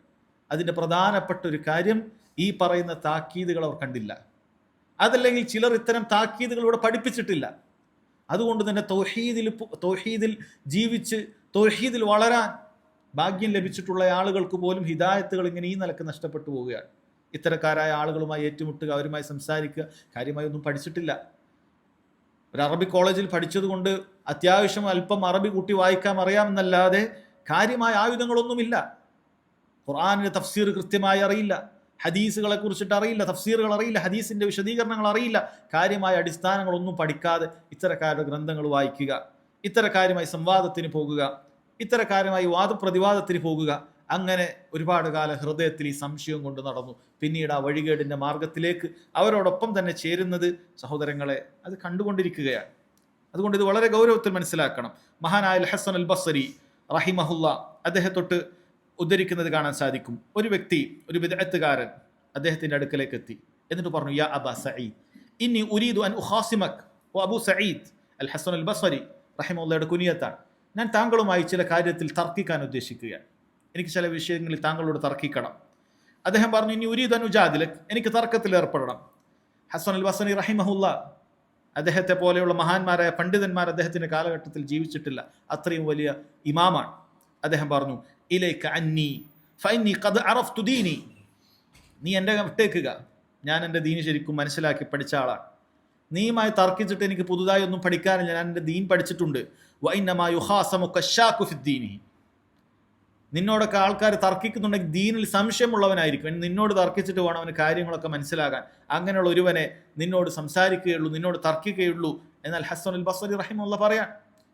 അതിൻ്റെ പ്രധാനപ്പെട്ട ഒരു കാര്യം, ഈ പറയുന്ന താക്കീതുകൾ അവർ കണ്ടില്ല. അതല്ലെങ്കിൽ ചിലർ ഇത്തരം താക്കീതുകളിലൂടെ പഠിപ്പിച്ചിട്ടില്ല. അതുകൊണ്ട് തന്നെ തൗഹീദിൽ ജീവിച്ച് തൗഹീദിൽ വളരാൻ ഭാഗ്യം ലഭിച്ചിട്ടുള്ള ആളുകൾക്ക് പോലും ഹിദായത്തുകൾ ഇങ്ങനെ ഈ നിലക്ക് നഷ്ടപ്പെട്ടു പോവുകയാണ്. ഇത്തരക്കാരായ ആളുകളുമായി ഏറ്റുമുട്ടുക, അവരുമായി സംസാരിക്കുക, കാര്യമായി ഒന്നും പഠിച്ചിട്ടില്ല. ഒരു അറബി കോളേജിൽ പഠിച്ചതുകൊണ്ട് അത്യാവശ്യം അല്പം അറബി കൂട്ടി വായിക്കാൻ അറിയാമെന്നല്ലാതെ കാര്യമായ ആയുധങ്ങളൊന്നുമില്ല. ഖുർആനിന്റെ തഫ്സീർ കൃത്യമായി അറിയില്ല, ഹദീസുകളെ കുറിച്ചിട്ട് അറിയില്ല, തഫ്സീറുകൾ അറിയില്ല, ഹദീസിന്റെ വിശദീകരണങ്ങൾ അറിയില്ല. കാര്യമായ അടിസ്ഥാനങ്ങളൊന്നും പഠിക്കാതെ ഇത്തരക്കാരുടെ ഗ്രന്ഥങ്ങൾ വായിക്കുക, ഇത്തരക്കാരുമായി സംവാദത്തിന് പോകുക, ഇത്തരക്കാരുമായി വാദപ്രതിവാദത്തിന് പോകുക, അങ്ങനെ ഒരുപാട് കാലം ഹൃദയത്തിൽ ഈ സംശയം കൊണ്ട് നടന്നു. പിന്നീട് ആ വഴികേടിന്റെ മാർഗത്തിലേക്ക് അവരോടൊപ്പം തന്നെ ചേരുന്നത് സഹോദരങ്ങളെ അത് കണ്ടുകൊണ്ടിരിക്കുകയാണ്. അതുകൊണ്ട് ഇത് വളരെ ഗൗരവത്തിൽ മനസ്സിലാക്കണം. മഹാനായ അൽ ഹസൻ അൽ ബസ്രി റഹിമഹുല്ല അദ്ദേഹത്തൊട്ട് ഉദ്ധരിക്കുന്നത് കാണാൻ സാധിക്കും. ഒരു വ്യക്തി, ഒരു ബിദ്അത്തുകാരൻ അദ്ദേഹത്തിന്റെ അടുക്കലേക്ക് എത്തി. എന്നിട്ട് പറഞ്ഞു, യാ അബാ സഈദ് ഇന്നി ഉരീദു അൻ ഉഖാസിമക്. അബൂ സഈദ് അൽ ഹസൻ അൽ ബസ്രി റഹിമഹുല്ലയുടെ കുനിയത്താണ്. ഞാൻ താങ്കളുമായി ചില കാര്യത്തിൽ തർക്കിക്കാൻ ഉദ്ദേശിക്കുകയാണ്. എനിക്ക് ചില വിഷയങ്ങളിൽ താങ്കളോട് തർക്കിക്കണം. അദ്ദേഹം പറഞ്ഞു, ഇനി ഉരീദു അൻ ഉജാദിലക്, എനിക്ക് തർക്കത്തിൽ ഏർപ്പെടണം. ഹസൻ അൽ ബസ്രി റഹിമഹുല്ല അദ്ദേഹത്തെ പോലെയുള്ള മഹാന്മാരായ പണ്ഡിതന്മാർ അദ്ദേഹത്തിന്റെ കാലഘട്ടത്തിൽ ജീവിച്ചിട്ടില്ല. അത്രയും വലിയ ഇമാമാണ്. അദ്ദേഹം പറഞ്ഞു, ഇലൈക അന്നി ഫഇന്നി ഖദ് അറഫ്തു ദീനി, നീ എൻ്റെ വിട്ടേക്കുക, ഞാൻ എൻ്റെ ദീൻ ശരിക്കും മനസ്സിലാക്കി പഠിച്ച ആളാണ്. നീയുമായി തർക്കിച്ചിട്ട് എനിക്ക് പുതുതായി ഒന്നും പഠിക്കാനില്ല, ഞാൻ എൻ്റെ ദീൻ പഠിച്ചിട്ടുണ്ട്. വഇന്നമാ യുഖാസമു കശാകു ഫിദ്ദീനി, നിന്നോടൊക്കെ ആൾക്കാർ തർക്കിക്കുന്നുണ്ടെങ്കിൽ ദീനിൽ സംശയമുള്ളവനായിരിക്കും. നിന്നോട് തർക്കിച്ചിട്ട് വേണം അവന് കാര്യങ്ങളൊക്കെ മനസ്സിലാകാൻ. അങ്ങനെയുള്ള ഒരുവനെ നിന്നോട് സംസാരിക്കുകയുള്ളൂ, നിന്നോട് തർക്കിക്കുകയുള്ളൂ. എന്നാൽ ഹസൻ അൽ ബസ്രി റഹിമഹുല്ലാഹ് പറയാൻ,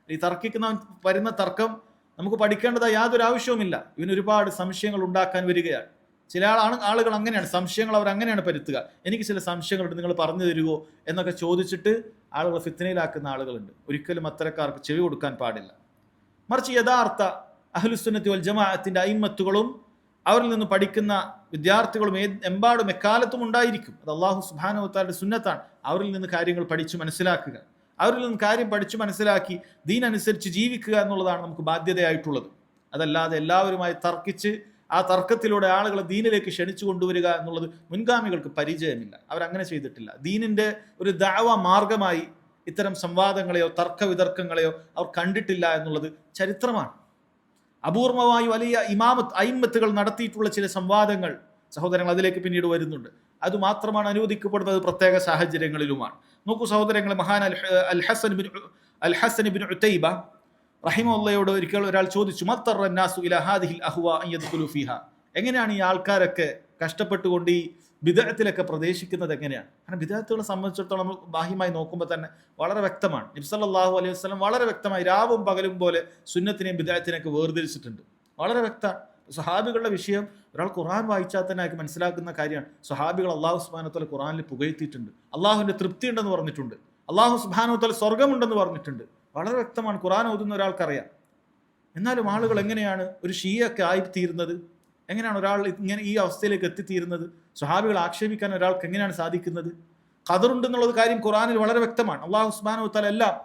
ഈ തർക്കിക്കുന്നവൻ വരുന്ന തർക്കം നമുക്ക് പഠിക്കേണ്ടതായ യാതൊരു ആവശ്യവുമില്ല. ഇവന് ഒരുപാട് സംശയങ്ങൾ ഉണ്ടാക്കാൻ വരികയാണ്. ചില ആളുകൾ അങ്ങനെയാണ്, സംശയങ്ങൾ അവർ അങ്ങനെയാണ് പരുത്തുക. എനിക്ക് ചില സംശയങ്ങളുണ്ട്, നിങ്ങൾ പറഞ്ഞു തരുമോ എന്നൊക്കെ ചോദിച്ചിട്ട് ആളുകൾ ഫിത്നയിലാക്കുന്ന ആളുകളുണ്ട്. ഒരിക്കലും അത്തരക്കാർക്ക് ചെവി കൊടുക്കാൻ പാടില്ല. മറിച്ച് യഥാർത്ഥ അഹ്ലുസുന്നത്തി വൽ ജമാഅത്തിന്റെ അയിമ്മത്തുകളും അവരിൽ നിന്ന് പഠിക്കുന്ന വിദ്യാർത്ഥികളും എമ്പാടും എക്കാലത്തും ഉണ്ടായിരിക്കും. അത് അല്ലാഹു സുബ്ഹാനഹു വ തആലയുടെ സുന്നത്താണ്. അവരിൽ നിന്ന് കാര്യങ്ങൾ പഠിച്ചു മനസ്സിലാക്കുക, അവരിൽ നിന്ന് കാര്യം പഠിച്ചു മനസ്സിലാക്കി ദീൻ അനുസരിച്ച് ജീവിക്കുക എന്നുള്ളതാണ് നമുക്ക് ബാധ്യതയായിട്ടുള്ളത്. അതല്ലാതെ എല്ലാവരുമായി തർക്കിച്ച് ആ തർക്കത്തിലൂടെ ആളുകളെ ദീനിലേക്ക് ക്ഷണിച്ചു കൊണ്ടുവരിക എന്നുള്ളത് മുൻഗാമികൾക്ക് പരിചയമില്ല. അവരങ്ങനെ ചെയ്തിട്ടില്ല. ദീനിന്റെ ഒരു ദഅവ മാർഗമായി ഇത്തരം സംവാദങ്ങളെയോ തർക്ക വിതർക്കങ്ങളെയോ അവർ കണ്ടിട്ടില്ല എന്നുള്ളത് ചരിത്രമാണ്. അപൂർവമായി വലിയ അയിമ്മത്തുകൾ നടത്തിയിട്ടുള്ള ചില സംവാദങ്ങൾ സഹോദരങ്ങൾ അതിലേക്ക് പിന്നീട് വരുന്നുണ്ട്. അതുമാത്രമാണ് അനുവദിക്കപ്പെടുന്നത് പ്രത്യേക സാഹചര്യങ്ങളിലുമാണ്. നോക്കൂ സഹോദരങ്ങൾ, മഹാൻ അൽ ഹസൻ ഇബ്നു ഉതൈബ റഹിമഹുല്ലയോട് ഒരിക്കൽ ഒരാൾ ചോദിച്ചു, മത്തറന്നാസു ഇലാ ഹാദിഹിൽ അഹ്വാ അൻ യദ്ഖുലു ഫീഹാ, എങ്ങനെയാണ് ഈ ആൾക്കാരൊക്കെ കഷ്ടപ്പെട്ടുകൊണ്ട് ഈ ബിദ്അത്തിലൊക്കെ പ്രവേശിക്കുന്നത് എങ്ങനെയാണ്? കാരണം ബിദ്അത്തുകളെ സംബന്ധിച്ചിടത്തോളം നമ്മൾ ബാഹ്യമായി നോക്കുമ്പോൾ തന്നെ വളരെ വ്യക്തമാണ്. നബി സല്ലല്ലാഹു അലൈഹി വസല്ലം വളരെ വ്യക്തമായി രാവും പകലും പോലെ സുന്നത്തിനെയും ബിദ്അത്തിനെയൊക്കെ വേർതിരിച്ചിട്ടുണ്ട്. വളരെ വ്യക്തമാണ്. സ്വഹാബികളുടെ വിഷയം ഒരാൾ ഖുർആൻ വായിച്ചാൽ തന്നെ ആൾക്ക് മനസ്സിലാക്കുന്ന കാര്യമാണ്. സ്വഹാബികൾ അല്ലാഹു സുബ്ഹാനഹു വ തആല ഖുർആനിൽ പുകഴ്ത്തിയിട്ടുണ്ട്. അള്ളാഹുവിന്റെ തൃപ്തി ഉണ്ടെന്ന് പറഞ്ഞിട്ടുണ്ട്. അല്ലാഹു സുബ്ഹാനഹു വ തആല സ്വർഗ്ഗമുണ്ടെന്ന് പറഞ്ഞിട്ടുണ്ട്. വളരെ വ്യക്തമാണ്. ഖുർആൻ ഓതുന്ന ഒരാൾക്കറിയാം. എന്നാലും ആളുകൾ എങ്ങനെയാണ് ഒരു ഷിയൊക്കെ ആയിത്തീരുന്നത്? എങ്ങനെയാണ് ഒരാൾ ഇങ്ങനെ ഈ അവസ്ഥയിലേക്ക് എത്തിത്തീരുന്നത്? സ്വഹാബികൾ ആക്ഷേപിക്കാൻ ഒരാൾക്ക് എങ്ങനെയാണ് സാധിക്കുന്നത്? ഖദറുണ്ടെന്നുള്ളത് കാര്യം ഖുർആനിൽ വളരെ വ്യക്തമാണ്. അല്ലാഹു സുബ്ഹാനഹു വ തആല എല്ലാം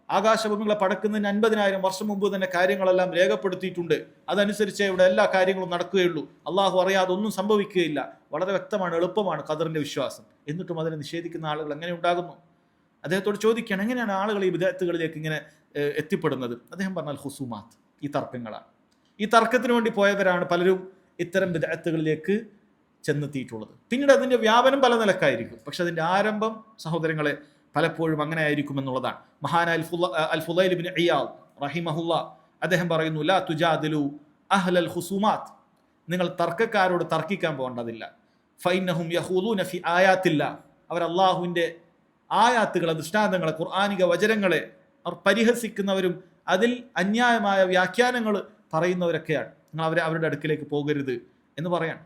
ആകാശഭൂമികളെ പടക്കുന്നതിന് 50,000 വർഷം മുമ്പ് തന്നെ കാര്യങ്ങളെല്ലാം രേഖപ്പെടുത്തിയിട്ടുണ്ട്. അതനുസരിച്ച് ഇവിടെ എല്ലാ കാര്യങ്ങളും നടക്കുകയുള്ളൂ. അള്ളാഹു അറിയാതെ ഒന്നും സംഭവിക്കുകയില്ല. വളരെ വ്യക്തമാണ്, എളുപ്പമാണ് ഖദറിന്റെ വിശ്വാസം. എന്നിട്ടും അതിനെ നിഷേധിക്കുന്ന ആളുകൾ എങ്ങനെ ഉണ്ടാകുന്നു? അദ്ദേഹത്തോട് ചോദിക്കുകയാണ്, എങ്ങനെയാണ് ആളുകൾ ഈ വിദഅത്തുകളിലേക്ക് ഇങ്ങനെ എത്തിപ്പെടുന്നത്? അദ്ദേഹം പറഞ്ഞാൽ ഹുസൂമാത്ത്, ഈ തർക്കങ്ങളാണ്. ഈ തർക്കത്തിന് വേണ്ടി പോയവരാണ് പലരും ഇത്തരം വിദഅത്തുകളിലേക്ക് ചെന്നെത്തിയിട്ടുള്ളത്. പിന്നീട് അതിന്റെ വ്യാപനം പല നിലക്കായിരിക്കും. പക്ഷെ അതിന്റെ ആരംഭം സഹോദരങ്ങളെ പലപ്പോഴും അങ്ങനെ ആയിരിക്കും എന്നുള്ളതാണ്. മഹാനായ അൽ ഫുളൈൽ ഇബ്നു ഇയാദ് റഹിമഹുല്ലാ അദ്ദേഹം പറയുന്നു, ലാ തുജാദിലു അഹ്ലൽ ഖുസൂമാത്ത്, നിങ്ങൾ തർക്കക്കാരോട് തർക്കിക്കാൻ പോകേണ്ടതില്ല. ഫൈന്നഹും യഖൂലൂന ഫി ആയാത്തില്ലാ, അവർ അല്ലാഹുവിന്റെ ആയാത്തുകളെ, ദൃഷ്ടാന്തങ്ങളെ, ഖുർആനിക വചനങ്ങളെ അവർ പരിഹസിക്കുന്നവരും അതിൽ അന്യായമായ വ്യാഖ്യാനങ്ങൾ പറയുന്നവരൊക്കെയാണ്. നിങ്ങൾ അവരുടെ അടുക്കിലേക്ക് പോകരുത് എന്ന് പറയാണ്.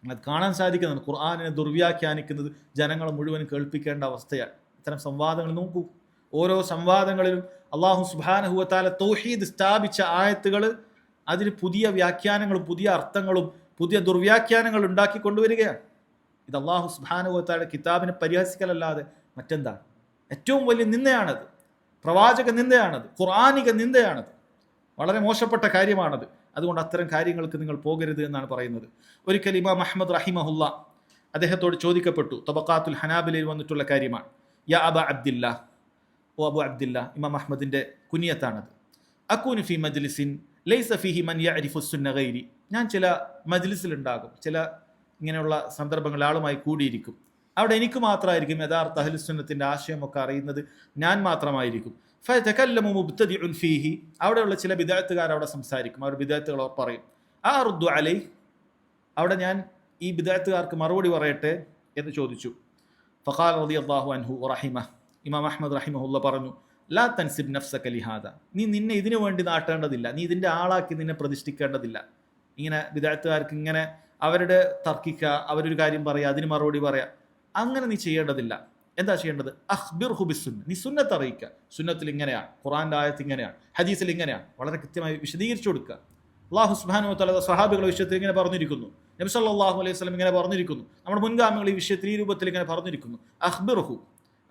അത് കാണാൻ സാധിക്കുന്നതാണ്. ഖുർആനിനെ ദുർവ്യാഖ്യാനിക്കുന്നത് ജനങ്ങളെ മുഴുവൻ കേൾപ്പിക്കേണ്ട അവസ്ഥയാണ്. ഇത്തരം സംവാദങ്ങൾ നോക്കൂ. ഓരോ സംവാദങ്ങളിലും അള്ളാഹു സുബ്ഹാനഹു വ തആല തൗഹീദ് സ്ഥാപിച്ച ആയത്തുകൾ അതിന് പുതിയ വ്യാഖ്യാനങ്ങളും പുതിയ അർത്ഥങ്ങളും പുതിയ ദുർവ്യാഖ്യാനങ്ങൾ ഉണ്ടാക്കി കൊണ്ടുവരികയാണ്. ഇത് അള്ളാഹു സുബ്ഹാനഹു വ തആല കിതാബിനെ പരിഹസിക്കലല്ലാതെ മറ്റെന്താണ്? ഏറ്റവും വലിയ നിന്ദയാണത്. പ്രവാചക നിന്ദയാണത്. ഖുർആനിക നിന്ദയാണത്. വളരെ മോശപ്പെട്ട കാര്യമാണത്. അതുകൊണ്ട് അത്തരം കാര്യങ്ങൾക്ക് നിങ്ങൾ പോകരുത് എന്നാണ് പറയുന്നത്. ഒരിക്കൽ ഇമാം അഹ്മദ് റഹിമഹുല്ല അദ്ദേഹത്തോട് ചോദിക്കപ്പെട്ടു, തബഖാത്തുൽ ഹനാബിലയിൽ വന്നിട്ടുള്ള കാര്യമാണ്. യാ അബ അബ്ദില്ല, ഓ അബു അബ്ദില്ല, ഇമാം അഹ്മദിന്റെ കുനിയത്താണത്. അക്കൂനു ഫി മജ്ലിസിൻ ലൈസ ഫീഹി മൻ യഅരിഫു സുന്ന ഗൈരി, ഞാൻ ചില മജ്ലിസിലുണ്ടാകും, ചില ഇങ്ങനെയുള്ള സന്ദർഭങ്ങളിൽ ആളുമായി കൂടിയിരിക്കും. അവിടെ എനിക്ക് മാത്രമായിരിക്കും യഥാർത്ഥ അഹ്ലുസുന്നത്തിന്റെ ആശയമൊക്കെ അറിയുന്നത്, ഞാൻ മാത്രമായിരിക്കും. ഫയതകല്ലമു മുബ്തദിഉൻ ഫീഹി, അവിടെയുള്ള ചില ബിദ്അത്തുകാർ അവിടെ സംസാരിക്കും, അവർ ബിദ്അത്തുകൾ അവർ പറയും. അറുദ്ദു അലൈഹി, അവിടെ ഞാൻ ഈ ബിദ്അത്തുകാർക്ക് മറുപടി പറയട്ടെ എന്ന് ചോദിച്ചു. ഫഖാല റളിയല്ലാഹു അൻഹു വറഹിമഹു, ഇമാം അഹ്മദ് റഹിമഹുല്ല പറഞ്ഞു, ലാ തൻസിബ് നഫ്സക ലിഹാദ, നീ നിന്നെ ഇതിനു വേണ്ടി നാട്ടേണ്ടതില്ല, നീ ഇതിന്റെ ആളാക്കി നിന്നെ പ്രതിഷ്ഠിക്കേണ്ടതില്ല. ഇങ്ങനെ ബിദ്അത്തുകാർക്ക് ഇങ്ങനെ അവരുടെ തർക്കിക്കുക, അവരൊരു കാര്യം പറയുക, അതിന് മറുപടി പറയുക, അങ്ങനെ നീ ചെയ്യേണ്ടതില്ല. എന്താ ചെയ്യേണ്ടത്? അഖ്ബിർഹു ബിസ്സുന്ന, നീ സുന്നത്ത് അറിയിക്കുക. സുന്നത്തിൽ ഇങ്ങനെയാണ്, ഖുർആന്റെ ആയത്ത് ഇങ്ങനെയാണ്, ഹദീസിൽ ഇങ്ങനെയാണ്, വളരെ കൃത്യമായി വിശദീകരിച്ചു കൊടുക്കുക. അല്ലാഹു സുബ്ഹാനഹു വ തആല സ്വഹാബികളുടെ വിഷയത്തിൽ ഇങ്ങനെ പറഞ്ഞിരിക്കുന്നു, നബി സല്ലല്ലാഹു അലൈഹി വസല്ലം ഇങ്ങനെ പറഞ്ഞിരിക്കുന്നു, നമ്മുടെ മുൻഗാമികൾ ഈ വിഷയത്തിൽ ഈ രൂപത്തിൽ ഇങ്ങനെ പറഞ്ഞിരിക്കുന്നു. അഖ്ബിർഹു,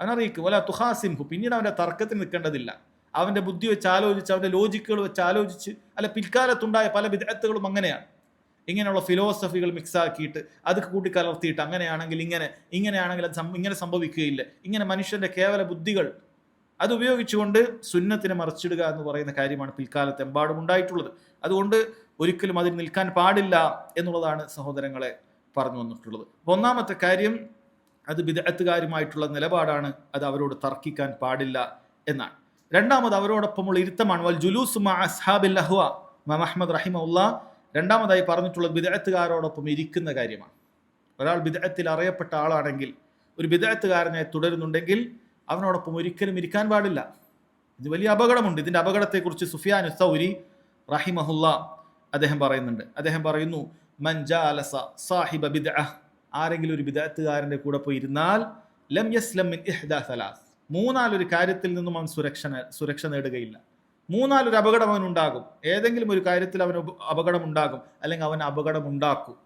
അവനറിയിക്കുക. വലാ തുഖാസിംഹു, പിന്നീട് അവന്റെ തർക്കത്തിൽ നിൽക്കേണ്ടതില്ല. അവന്റെ ബുദ്ധി വെച്ച് ആലോചിച്ച്, അവന്റെ ലോജിക്കുകൾ വെച്ച് ആലോചിച്ച്, അല്ല പിൽക്കാലത്തുണ്ടായ പല ബിദ്അത്തുകളും അങ്ങനെയാണ്. ഇങ്ങനെയുള്ള ഫിലോസഫികൾ മിക്സ് ആക്കിയിട്ട് അത് കൂട്ടിക്കലർത്തിയിട്ട് അങ്ങനെയാണെങ്കിൽ ഇങ്ങനെയാണെങ്കിൽ അത് ഇങ്ങനെ സംഭവിക്കുകയില്ല, ഇങ്ങനെ മനുഷ്യന്റെ കേവല ബുദ്ധികൾ അത് ഉപയോഗിച്ചുകൊണ്ട് സുന്നത്തിനെ മറിച്ചിടുക എന്ന് പറയുന്ന കാര്യമാണ് പിൽക്കാലത്ത് എമ്പാടും ഉണ്ടായിട്ടുള്ളത്. അതുകൊണ്ട് ഒരിക്കലും അതിൽ നിൽക്കാൻ പാടില്ല എന്നുള്ളതാണ് സഹോദരങ്ങളെ പറഞ്ഞു വന്നിട്ടുള്ളത്. ഒന്നാമത്തെ കാര്യം, അത് ബിദ്അത്തുകാരുമായിട്ടുള്ള നിലപാടാണ്, അത് അവരോട് തർക്കിക്കാൻ പാടില്ല എന്നാണ്. രണ്ടാമത് അവരോടൊപ്പമുള്ള ഇരുത്തമാണ്. വൽ ജുലൂസു മഅ അസ്ഹാബിൽ അഹ്വാ, ഇമാം അഹ്മദ് റഹിമഹുല്ലാഹ് രണ്ടാമതായി പറഞ്ഞിട്ടുള്ളത് ബിദ്അത്തുകാരോടൊപ്പം ഇരിക്കുന്ന കാര്യമാണ്. ഒരാൾ ബിദ്അത്തിൽ അറിയപ്പെട്ട ആളാണെങ്കിൽ, ഒരു ബിദ്അത്തുകാരനെ തുടരുന്നുണ്ടെങ്കിൽ അവനോടൊപ്പം ഒരിക്കലും ഇരിക്കാൻ പാടില്ല. ഇത് വലിയ അപകടമുണ്ട്. ഇതിന്റെ അപകടത്തെക്കുറിച്ച് സുഫിയാൻ സൗരി റഹിമഹുല്ലാ അദ്ദേഹം പറയുന്നുണ്ട്. അദ്ദേഹം പറയുന്നു, മൻ ജാലസ സാഹിബ ബിദ്അ, ആരെങ്കിലും ഒരു ബിദ്അത്തുകാരന്റെ കൂടെ പോയി ഇരുന്നാൽ ലം യസ്ലം മിൻ ഇഹ്ദാ സലാസ്, മൂന്നാലൊരു കാര്യത്തിൽ നിന്നും അവൻ സുരക്ഷ നേടുകയില്ല. മൂന്നാലൊരു അപകടം അവനുണ്ടാകും. ഏതെങ്കിലും ഒരു കാര്യത്തിൽ അവന് അപകടം ഉണ്ടാകും, അല്ലെങ്കിൽ അവൻ അപകടം ഉണ്ടാക്കും.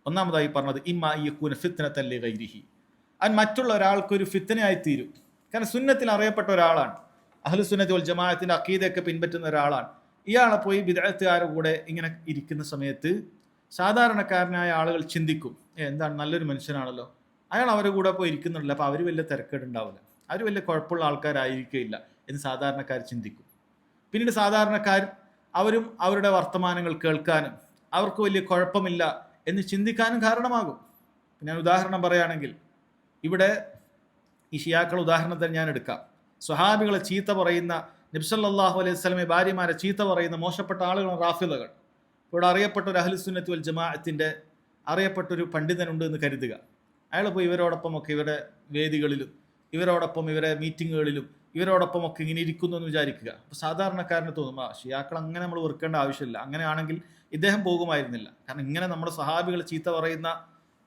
ഒന്നാമതായി പറഞ്ഞത് ഇമ്മാ യകൂന ഫിത്നതൻ ലിഗൈരിഹി, അവൻ മറ്റുള്ള ഒരാൾക്കൊരു ഫിത്നയായി തീരും. കാരണം സുന്നത്തിൽ അറിയപ്പെട്ട ഒരാളാണ്, അഹ്ലുസുന്നത്തി വൽ ജമാഅത്തിന്റെ അഖീദയൊക്കെ പിൻപറ്റുന്ന ഒരാളാണ്. ഇയാളെ പോയി ബിദ്അത്തുകാരുടെ കൂടെ ഇങ്ങനെ ഇരിക്കുന്ന സമയത്ത് സാധാരണക്കാരനായ ആളുകൾ ചിന്തിക്കും, എന്താണ് നല്ലൊരു മനുഷ്യനാണല്ലോ, അയാൾ അവരുടെ കൂടെ പോയി ഇരിക്കുന്നുണ്ടല്ലോ, അപ്പോൾ അവർ വലിയ തിരക്കേടുണ്ടാവില്ല, അവർ വലിയ കുഴപ്പമുള്ള ആൾക്കാരായിരിക്കില്ല എന്ന് സാധാരണക്കാർ ചിന്തിക്കും. പിന്നീട് സാധാരണക്കാർ അവരും അവരുടെ വർത്തമാനങ്ങൾ കേൾക്കാനും അവർക്ക് വലിയ കുഴപ്പമില്ല എന്ന് ചിന്തിക്കാനും കാരണമാകും. ഞാൻ ഉദാഹരണം പറയുകയാണെങ്കിൽ, ഇവിടെ ഈ ഷിയാക്കൾ ഉദാഹരണത്തിന് ഞാൻ എടുക്കാം. സ്വഹാബികളെ ചീത്ത പറയുന്ന, നബി സല്ലല്ലാഹു അലൈഹി വസല്ലമയെ ഭാര്യമാരെ ചീത്ത പറയുന്ന മോശപ്പെട്ട ആളുകളാണ് റാഫിദകൾ. ഇവിടെ അറിയപ്പെട്ട ഒരു അഹ്ലുസുന്നത്തി വൽ ജമാഅത്തിന്റെ അറിയപ്പെട്ടൊരു പണ്ഡിതനുണ്ട് എന്ന് കരുതുക. അയാൾ പോയി ഇവരോടൊപ്പമൊക്കെ ഇവരുടെ വേദികളിലും ഇവരോടൊപ്പം ഇവരെ മീറ്റിങ്ങുകളിലും ഇവരോടൊപ്പമൊക്കെ ഇങ്ങനെ ഇരിക്കുന്നു എന്ന് വിചാരിക്കുക. അപ്പോൾ സാധാരണക്കാരന് തോന്നും, ഷിയാക്കൾ അങ്ങനെ നമ്മൾ വെറുക്കേണ്ട ആവശ്യമില്ല, അങ്ങനെയാണെങ്കിൽ ഇദ്ദേഹം പോകുമായിരുന്നില്ല. കാരണം ഇങ്ങനെ നമ്മുടെ സഹാബികൾ ചീത്ത പറയുന്ന,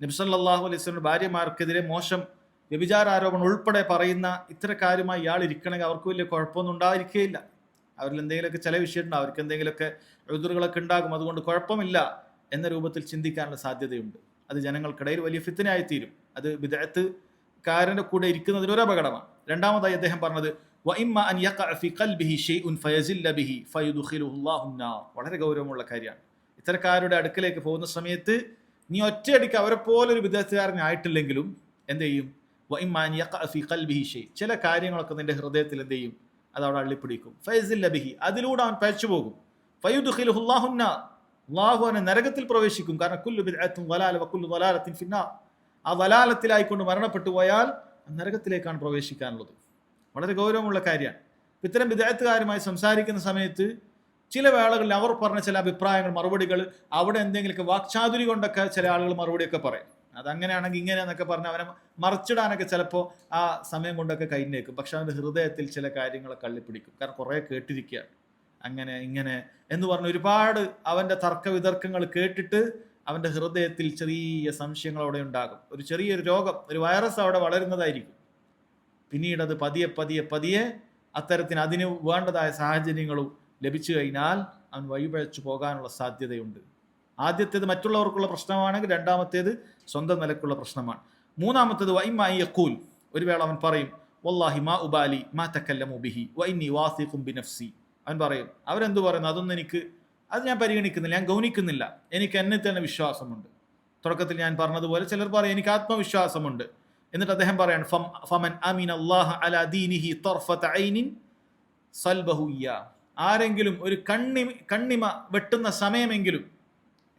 നബി സല്ലല്ലാഹു അലൈഹി വസല്ലം ഭാര്യമാർക്കെതിരെ മോശം വ്യഭിചാരാരോപണം ഉൾപ്പെടെ പറയുന്ന ഇത്തരക്കാരുമായി ഇയാൾ ഇരിക്കണമെങ്കിൽ അവർക്ക് വലിയ കുഴപ്പമൊന്നും ഉണ്ടായിരിക്കുകയില്ല. അവരിൽ എന്തെങ്കിലുമൊക്കെ ചില വിഷയമുണ്ട്, അവർക്ക് എന്തെങ്കിലുമൊക്കെ എഴുതുകളൊക്കെ ഉണ്ടാകും, അതുകൊണ്ട് കുഴപ്പമില്ല എന്ന രൂപത്തിൽ ചിന്തിക്കാനുള്ള സാധ്യതയുണ്ട്. അത് ജനങ്ങൾക്കിടയിൽ വലിയ ഫിത്നയായിത്തീരും. അത് ബിദ്അത്തുകാരന്റെ കൂടെ ഇരിക്കുന്നതിനൊരു അപകടമാണ്. രണ്ടാമതായി അദ്ദേഹം പറഞ്ഞത് വഇമ്മ അൻ യഖഅ ഫി ഖൽബിഹി ഷൈഉൻ ഫയസില്ല ബിഹി ഫയദ്ഖിലുഹു അല്ലാഹു അന്നാർ. വളരെ ഗൗരവമുള്ള കാര്യമാണ്. ഇത്തരക്കാരുടെ അടുക്കലേക്ക് പോകുന്ന സമയത്ത് നീ ഒറ്റയടിക്ക് അവരെ പോലൊരു വിദ്യാർത്ഥികാരനായിട്ടില്ലെങ്കിലും എന്ത് ചെയ്യും? വഇമ്മ അൻ യഖഅ ഫി ഖൽബിഹി ഷൈ, ചില കാര്യങ്ങളൊക്കെ നിന്റെ ഹൃദയത്തിൽ എന്ത് ചെയ്യും? അത് അവിടെ അള്ളിപ്പിടിക്കും. ഫയസില്ല ബിഹി, അതിലൂടെ അവൻ പഴച്ചു പോകും. ഫയദ്ഖിലുഹു അല്ലാഹു അന്നാർ, അല്ലാഹു അവനെ നരകത്തിൽ പ്രവേശിക്കും. കാരണം കുല്ലു ബിദ്അത്തിൻ ളലാല വകുല്ലു ളലാലത്തിൻ ഫിന്നാർ, ആ ളലാലത്തിലായിക്കൊണ്ട് മരണപ്പെട്ടു പോയാൽ നരകത്തിലേക്കാണ് പ്രവേശിക്കാനുള്ളത്. വളരെ ഗൗരവമുള്ള കാര്യമാണ്. ഇത്തരം വിദഗ്ധകാരുമായി സംസാരിക്കുന്ന സമയത്ത് ചില വേളകളിൽ അവർ പറഞ്ഞ ചില അഭിപ്രായങ്ങൾ, മറുപടികൾ, അവിടെ എന്തെങ്കിലുമൊക്കെ വാക്ചാതുരി കൊണ്ടൊക്കെ ചില ആളുകൾ മറുപടിയൊക്കെ പറയും. അതങ്ങനെയാണെങ്കിൽ ഇങ്ങനെയാന്നൊക്കെ പറഞ്ഞ് അവനെ മറിച്ചിടാനൊക്കെ ചിലപ്പോൾ ആ സമയം കൊണ്ടൊക്കെ കഴിഞ്ഞേക്കും. പക്ഷെ അവൻ്റെ ഹൃദയത്തിൽ ചില കാര്യങ്ങളൊക്കെ കള്ളിപ്പിടിക്കും. കാരണം കുറേ കേട്ടിരിക്കുകയാണ്, അങ്ങനെ ഇങ്ങനെ എന്ന് പറഞ്ഞ് ഒരുപാട് അവൻ്റെ തർക്ക വിതർക്കങ്ങൾ കേട്ടിട്ട് അവൻ്റെ ഹൃദയത്തിൽ ചെറിയ സംശയങ്ങൾ അവിടെ ഉണ്ടാകും. ഒരു ചെറിയൊരു രോഗം, ഒരു വൈറസ് അവിടെ വളരുന്നതായിരിക്കും. പിന്നീട് അത് പതിയെ പതിയെ പതിയെ അത്തരത്തിന് അതിന് വേണ്ടതായ സാഹചര്യങ്ങളും ലഭിച്ചു കഴിഞ്ഞാൽ അവൻ വഴിപഴച്ചു പോകാനുള്ള സാധ്യതയുണ്ട്. ആദ്യത്തേത് മറ്റുള്ളവർക്കുള്ള പ്രശ്നമാണെങ്കിൽ രണ്ടാമത്തേത് സ്വന്തം നിലക്കുള്ള പ്രശ്നമാണ്. മൂന്നാമത്തേത് വഇമ്മ അൻ യഖൂൽ, ഒരു വേള അവൻ പറയും വല്ലാഹി മാ ഉബാലി മാ തകല്ലമു ബിഹി വഇന്നി വാസിഖുൻ ബിനഫ്സി. അവൻ പറയും അവരെന്തു പറയുന്നു അതൊന്നും അത് ഞാൻ പരിഗണിക്കുന്നില്ല, ഞാൻ ഗൗനിക്കുന്നില്ല, എനിക്ക് എന്നെ തന്നെ വിശ്വാസമുണ്ട്. തുടക്കത്തിൽ ഞാൻ പറഞ്ഞതുപോലെ ചിലർ പറയും എനിക്ക് ആത്മവിശ്വാസമുണ്ട്. എന്നിട്ട് അദ്ദേഹം പറയാണ് ഫമൻ അമിന അല്ലാഹ അലാ ദീനിഹി തർഫത ഐനിൻ സൽബഹു ഇയ്യാ, ആരെങ്കിലും ഒരു കണ്ണിമ വെട്ടുന്ന സമയമെങ്കിലും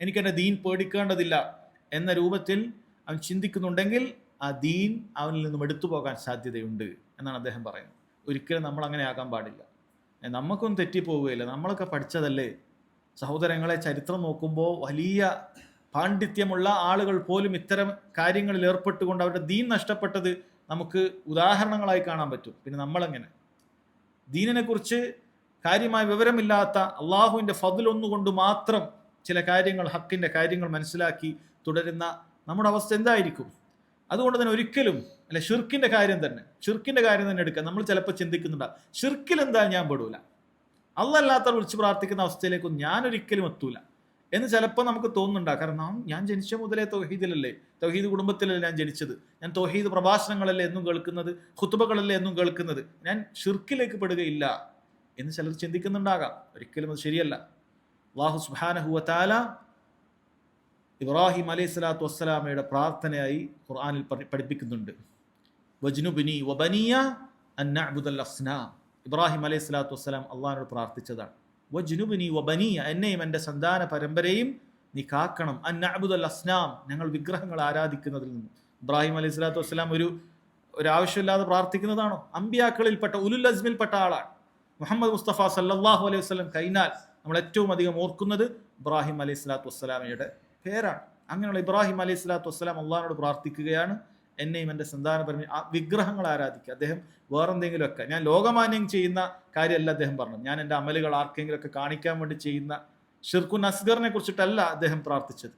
എനിക്ക് എൻ്റെ ദീൻ പേടിക്കേണ്ടതില്ല എന്ന രൂപത്തിൽ അവൻ ചിന്തിക്കുന്നുണ്ടെങ്കിൽ ആ ദീൻ അവനിൽ നിന്നും എടുത്തു പോകാൻ സാധ്യതയുണ്ട് എന്നാണ് അദ്ദേഹം പറയുന്നത്. ഒരിക്കലും നമ്മൾ അങ്ങനെ ആകാൻ പാടില്ല. നമുക്കൊന്നും തെറ്റിപ്പോവുകയില്ല, നമ്മളൊക്കെ പഠിച്ചതല്ലേ. സഹോദരങ്ങളെ, ചരിത്രം നോക്കുമ്പോൾ വലിയ പാണ്ഡിത്യമുള്ള ആളുകൾ പോലും ഇത്തരം കാര്യങ്ങളിൽ ഏർപ്പെട്ടുകൊണ്ട് അവരുടെ ദീൻ നഷ്ടപ്പെട്ടത് നമുക്ക് ഉദാഹരണങ്ങളായി കാണാൻ പറ്റും. പിന്നെ നമ്മളെങ്ങനെ ദീനിനെ കുറിച്ച് കാര്യമായ വിവരമില്ലാത്ത, അള്ളാഹുവിൻ്റെ ഫദ്ൽ ഒന്നുകൊണ്ട് മാത്രം ചില കാര്യങ്ങൾ, ഹക്കിൻ്റെ കാര്യങ്ങൾ മനസ്സിലാക്കി തുടരുന്ന നമ്മുടെ അവസ്ഥ എന്തായിരിക്കും? അതുകൊണ്ട് തന്നെ ഒരിക്കലും ഷിർക്കിൻ്റെ കാര്യം തന്നെ എടുക്കുക. നമ്മൾ ചിലപ്പോൾ ചിന്തിക്കുന്നുണ്ടാവും ഷിർക്കിൽ എന്താ ഞാൻ പെടൂല, അല്ലാത്തവർ വിളിച്ച് പ്രാർത്ഥിക്കുന്ന അവസ്ഥയിലേക്കും ഞാൻ ഒരിക്കലും എത്തൂല എന്ന് ചിലപ്പോൾ നമുക്ക് തോന്നുന്നുണ്ടാകും. കാരണം ഞാൻ ജനിച്ച മുതലേ തൗഹീദിലല്ലേ, തൗഹീദ് കുടുംബത്തിലല്ലേ ഞാൻ ജനിച്ചത്, ഞാൻ തൗഹീദ് പ്രഭാഷണങ്ങളല്ലേ എന്നും കേൾക്കുന്നത്, ഖുതുബകളല്ലേ എന്നും കേൾക്കുന്നത്, ഞാൻ ഷിർക്കിലേക്ക് പെടുകയില്ല എന്ന് ചിലർ ചിന്തിക്കുന്നുണ്ടാകാം. ഒരിക്കലും അത് ശരിയല്ല. അല്ലാഹു സുബ്ഹാനഹു വ തആല ഇബ്രാഹിം അലൈഹിസ്സലാത്തു വസ്സലാമയുടെ പ്രാർത്ഥനയായി ഖുർആനിൽ പഠിപ്പിക്കുന്നുണ്ട്. വജ്നുബ്നി വബനിയ അൻ നഅ്ബുദൽ അസ്നാം. ഇബ്രാഹിം അലൈഹിസ്സലാത്തു വസ്സലാം അള്ളാഹിനോട് പ്രാർത്ഥിച്ചതാണ്. വജ്നുബ്നി വബനിയ, എന്നെയും എൻ്റെ സന്താന പരമ്പരയും നീ കാക്കണം, അൻ നഅ്ബുദൽ അസ്നാം, ഞങ്ങൾ വിഗ്രഹങ്ങൾ ആരാധിക്കുന്നതിൽ നിന്നും. ഇബ്രാഹിം അലൈഹിസ്സലാത്തു വസ്സലാം ഒരു ആവശ്യമില്ലാതെ പ്രാർത്ഥിക്കുന്നതാണോ? അമ്പിയാക്കളിൽപ്പെട്ട ഉലുൽ അസ്മിൽപ്പെട്ട ആളാണ്. മുഹമ്മദ് മുസ്തഫ സല്ലല്ലാഹു അലൈഹി വസല്ലം കഴിഞ്ഞാൽ നമ്മൾ ഏറ്റവും അധികം ഓർക്കുന്നത് ഇബ്രാഹിം അലൈഹിസ്സലാത്തു വസ്സലാമയുടെ പേരാണ്. അങ്ങനെയുള്ള ഇബ്രാഹിം അലൈഹിസ്സലാത്തു വസ്സലാം അള്ളാഹിനോട് പ്രാർത്ഥിക്കുകയാണ്, എന്നെയും എൻ്റെ സന്താനപരമായി വിഗ്രഹങ്ങൾ ആരാധിക്കുക. അദ്ദേഹം വേറെന്തെങ്കിലുമൊക്കെ, ഞാൻ ലോകമാന്യം ചെയ്യുന്ന കാര്യമല്ല അദ്ദേഹം പറഞ്ഞത്, ഞാൻ എൻ്റെ അമലുകൾ ആർക്കെങ്കിലുമൊക്കെ കാണിക്കാൻ വേണ്ടി ചെയ്യുന്ന ഷിർക്കുൻ അസ്ഗറിനെ കുറിച്ചിട്ടല്ല അദ്ദേഹം പ്രാർത്ഥിച്ചത്.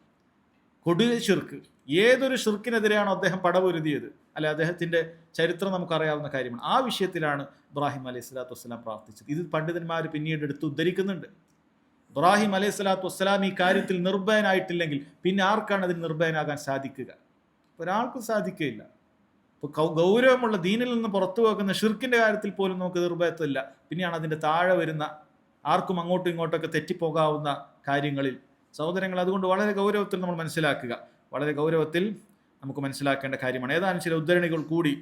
കൊടിയ ഷിർക്ക്, ഏതൊരു ഷിർക്കിനെതിരെയാണോ അദ്ദേഹം പടപൊരുതിയത്, അല്ലെ അദ്ദേഹത്തിൻ്റെ ചരിത്രം നമുക്കറിയാവുന്ന കാര്യമാണ്, ആ വിഷയത്തിലാണ് ഇബ്രാഹിം അലൈഹിസ്സലാത്തു വസ്സലാം പ്രാർത്ഥിച്ചത്. ഇത് പണ്ഡിതന്മാർ പിന്നീട് എടുത്ത് ഉദ്ധരിക്കുന്നുണ്ട്. ഇബ്രാഹിം അലൈഹിസ്സലാത്തു വസ്സലാം ഈ കാര്യത്തിൽ നിർഭയനായിട്ടില്ലെങ്കിൽ പിന്നെ ആർക്കാണ് അതിന് നിർഭയനാകാൻ സാധിക്കുക? ഒരാൾക്കും സാധിക്കുകയില്ല. ഇപ്പോൾ ഗൗരവമുള്ള ദീനിൽ നിന്ന് പുറത്തു പോകുന്ന ഷിർക്കിൻ്റെ കാര്യത്തിൽ പോലും നമുക്ക് നിർഭയത്വമില്ല, പിന്നെയാണ് അതിൻ്റെ താഴെ വരുന്ന ആർക്കും അങ്ങോട്ടും ഇങ്ങോട്ടൊക്കെ തെറ്റിപ്പോകാവുന്ന കാര്യങ്ങളിൽ. സഹോദരങ്ങൾ, അതുകൊണ്ട് വളരെ ഗൗരവത്തിൽ നമ്മൾ മനസ്സിലാക്കുക, വളരെ ഗൗരവത്തിൽ നമുക്ക് മനസ്സിലാക്കേണ്ട കാര്യമാണ്. ഏതാനും ചില ഉദ്ധരണികൾ കൂടി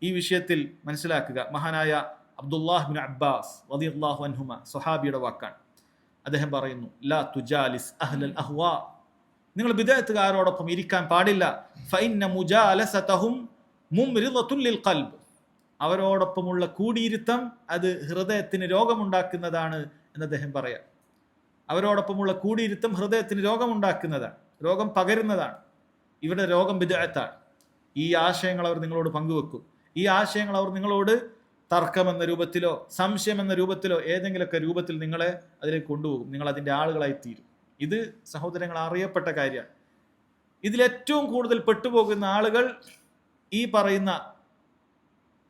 ഈ വിഷയത്തിൽ മനസ്സിലാക്കുക. മഹാനായ അബ്ദുല്ലാഹ് ബിൻ അബ്ബാസ് റളിയല്ലാഹു അൻഹുമ, സ്വഹാബിയുടെ വാക്കാണ്. അദ്ദേഹം പറയുന്നു, ലാ തുജാലിസ് അഹ്ലൽ അഹ്വാ, നിങ്ങൾ ബിദ്അത്തുകാരോടൊപ്പം ഇരിക്കാൻ പാടില്ല. ഫഇന്ന മുജാലസതഹും മുംറിദത്തുൻ ലിൽ ഖൽബ്, അവരോടൊപ്പമുള്ള കൂടിയിരുത്തം അത് ഹൃദയത്തിന് രോഗമുണ്ടാക്കുന്നതാണ് എന്ന് അദ്ദേഹം പറയാം. അവരോടൊപ്പമുള്ള കൂടിയിരുത്തം ഹൃദയത്തിന് രോഗമുണ്ടാക്കുന്നതാണ്, രോഗം പകരുന്നതാണ്. ഇവിടെ രോഗം ബിദ്അത്താണ്. ഈ ആശയങ്ങൾ അവർ നിങ്ങളോട് പങ്കുവെക്കും. ഈ ആശയങ്ങൾ അവർ നിങ്ങളോട് തർക്കമെന്ന രൂപത്തിലോ സംശയം എന്ന രൂപത്തിലോ ഏതെങ്കിലുമൊക്കെ രൂപത്തിൽ നിങ്ങളെ അതിലേക്ക് കൊണ്ടുപോകും. നിങ്ങൾ അതിൻ്റെ ആളുകളായി തീരും. ഇത് സഹോദരങ്ങൾ അറിയപ്പെട്ട കാര്യമാണ്. ഇതിലേറ്റവും കൂടുതൽ പെട്ടുപോകുന്ന ആളുകൾ ഈ പറയുന്ന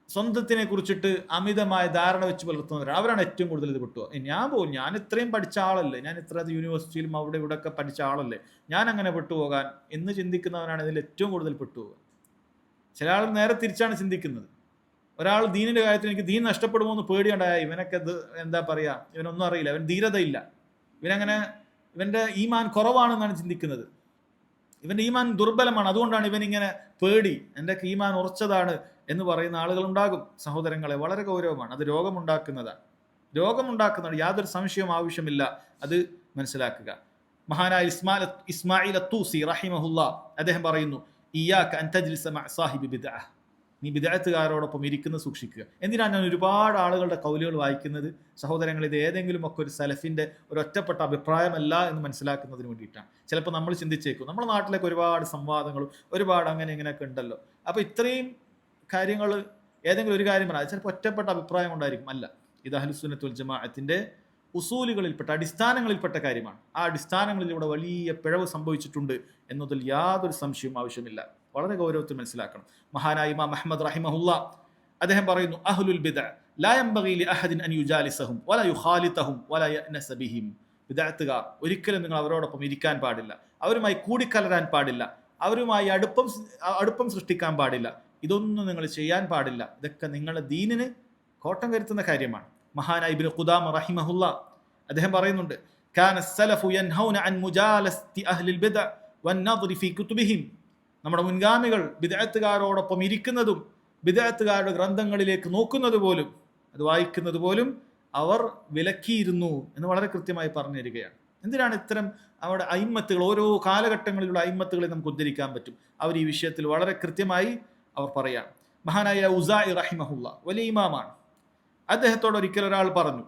സ്വന്തത്തിനെ കുറിച്ചിട്ട് അമിതമായ ധാരണ വെച്ച് പുലർത്തുന്നവരാണ്. അവരാണ് ഏറ്റവും കൂടുതൽ ഇത് പെട്ടുപോകുക. ഞാൻ ഇത്രയും പഠിച്ച ആളല്ലേ, ഞാൻ ഇത്ര യൂണിവേഴ്സിറ്റിയിലും അവിടെ ഇവിടെ ഒക്കെ പഠിച്ച ആളല്ലേ, ഞാൻ അങ്ങനെ പെട്ടുപോകാൻ എന്ന് ചിന്തിക്കുന്നവരാണ് ഇതിൽ ഏറ്റവും കൂടുതൽ പെട്ടുപോകുക. ചില ആൾ നേരെ തിരിച്ചാണ് ചിന്തിക്കുന്നത്. ഒരാൾ ദീനിന്റെ കാര്യത്തിൽ എനിക്ക് ദീൻ നഷ്ടപ്പെടുമോ എന്ന് പേടിയുണ്ടായ ഇവനൊക്കെ എന്താ പറയാ, ഇവനൊന്നും അറിയില്ല, ഇവൻ ധീരതയില്ല, ഇവനങ്ങനെ ഇവന്റെ ഈമാൻ കുറവാണെന്നാണ് ചിന്തിക്കുന്നത്, ഇവന്റെ ഈമാൻ ദുർബലമാണ്, അതുകൊണ്ടാണ് ഇവനിങ്ങനെ പേടി, എൻ്റെ ഈമാൻ ഉറച്ചതാണ് എന്ന് പറയുന്ന ആളുകൾ ഉണ്ടാകും. സഹോദരങ്ങളെ, വളരെ ഗൗരവമാണ്. അത് രോഗമുണ്ടാക്കുന്നതാണ്, യാതൊരു സംശയവും ആവശ്യമില്ല. അത് മനസ്സിലാക്കുക. മഹാനായ ഇസ്മായിൽ അത്തൂസി റഹിമഹുല്ലാ അദ്ദേഹം പറയുന്നു, ഇയ്യാക അൻ തജ്ലിസ മഅ സാഹിബി ബിദ്അഹ്, നീ ബിദ്അത്തുകാരോടൊപ്പം ഇരിക്കുന്നത് സൂക്ഷിക്കുക. എന്തിനാണ് ഞാൻ ഒരുപാട് ആളുകളുടെ കൗലുകൾ വായിക്കുന്നത്? സഹോദരങ്ങൾ, ഇത് ഏതെങ്കിലും ഒക്കെ ഒരു സലഫിന്റെ ഒരു ഒറ്റപ്പെട്ട അഭിപ്രായമല്ല എന്ന് മനസ്സിലാക്കുന്നതിന് വേണ്ടിയിട്ടാണ്. ചിലപ്പോൾ നമ്മൾ ചിന്തിച്ചേക്കും, നമ്മുടെ നാട്ടിലേക്ക് ഒരുപാട് സംവാദങ്ങളും ഒരുപാട് അങ്ങനെ ഇങ്ങനെയൊക്കെ ഉണ്ടല്ലോ, അപ്പൊ ഇത്രയും കാര്യങ്ങൾ ഏതെങ്കിലും ഒരു കാര്യം പറയാം, ചിലപ്പോൾ ഒറ്റപ്പെട്ട അഭിപ്രായം കൊണ്ടായിരിക്കും. അല്ല, ഇത് അഹ്ലുസുന്നത്ത് വൽ ജമാഅത്തിന്റെ ഉസൂലുകളിൽപ്പെട്ട അടിസ്ഥാനങ്ങളിൽപ്പെട്ട കാര്യമാണ്. ആ അടിസ്ഥാനങ്ങളിലൂടെ വലിയ പിഴവ് സംഭവിച്ചിട്ടുണ്ട് എന്നതിൽ യാതൊരു സംശയവും ആവശ്യമില്ല. വളരെ ഗൗരവത്തിൽ മനസ്സിലാക്കണം. മഹാനായ ഇമാം അഹ്മദ് റഹിമഹുല്ലാ അദ്ദേഹം പറയുന്നു, അഹ്ലുൽ ബിദ്അ ലാ യൻബഗി ലി അഹദിൻ അൻ യുജാലിസഹും വലാ യുഖാലിതഹും വലാ യഅനസ ബിഹിം. ബിദ്അത്തുകാർ ഒരിക്കലും നിങ്ങൾ അവരോടൊപ്പം ഇരിക്കാൻ പാടില്ല, അവരുമായി കൂടിക്കലരാൻ പാടില്ല, അവരുമായി അടുപ്പം സൃഷ്ടിക്കാൻ പാടില്ല, ഇതൊന്നും നിങ്ങൾ ചെയ്യാൻ പാടില്ല. ഇതൊക്കെ നിങ്ങളുടെ ദീനിന് കോട്ടം വരുത്തുന്ന കാര്യമാണ്. മഹാനായ ഇബ്നു ഖുദാമ റഹിമഹുല്ലാ അദ്ദേഹം പറയുന്നുണ്ട്, കാന സലഫു യൻഹൗന അൻ മുജാലസതി അഹ്ലിൽ ബിദ്അ വന്നദ്രി ഫീ കുതുബിഹിം. നമ്മുടെ മുൻഗാമികൾ ബിദ്അത്തുകാരോടൊപ്പം ഇരിക്കുന്നതും ബിദ്അത്തുകാരുടെ ഗ്രന്ഥങ്ങളിലേക്ക് നോക്കുന്നത് പോലും, അത് വായിക്കുന്നത് പോലും അവർ വിലക്കിയിരുന്നു എന്ന് വളരെ കൃത്യമായി പറഞ്ഞു തരികയാണ്. എന്തിനാണ് ഇത്തരം അവിടെ അയിമ്മത്തുകൾ, ഓരോ കാലഘട്ടങ്ങളിലുള്ള അയിമ്മത്തുകളെ നമുക്ക് ഉദ്ധരിക്കാൻ പറ്റും. അവർ ഈ വിഷയത്തിൽ വളരെ കൃത്യമായി അവർ പറയാം. മഹാനായ ഉസാഇ റഹിമഹുല്ല വലിയ ഇമാമാണ്. അദ്ദേഹത്തോട് ഒരിക്കൽ ഒരാൾ പറഞ്ഞു,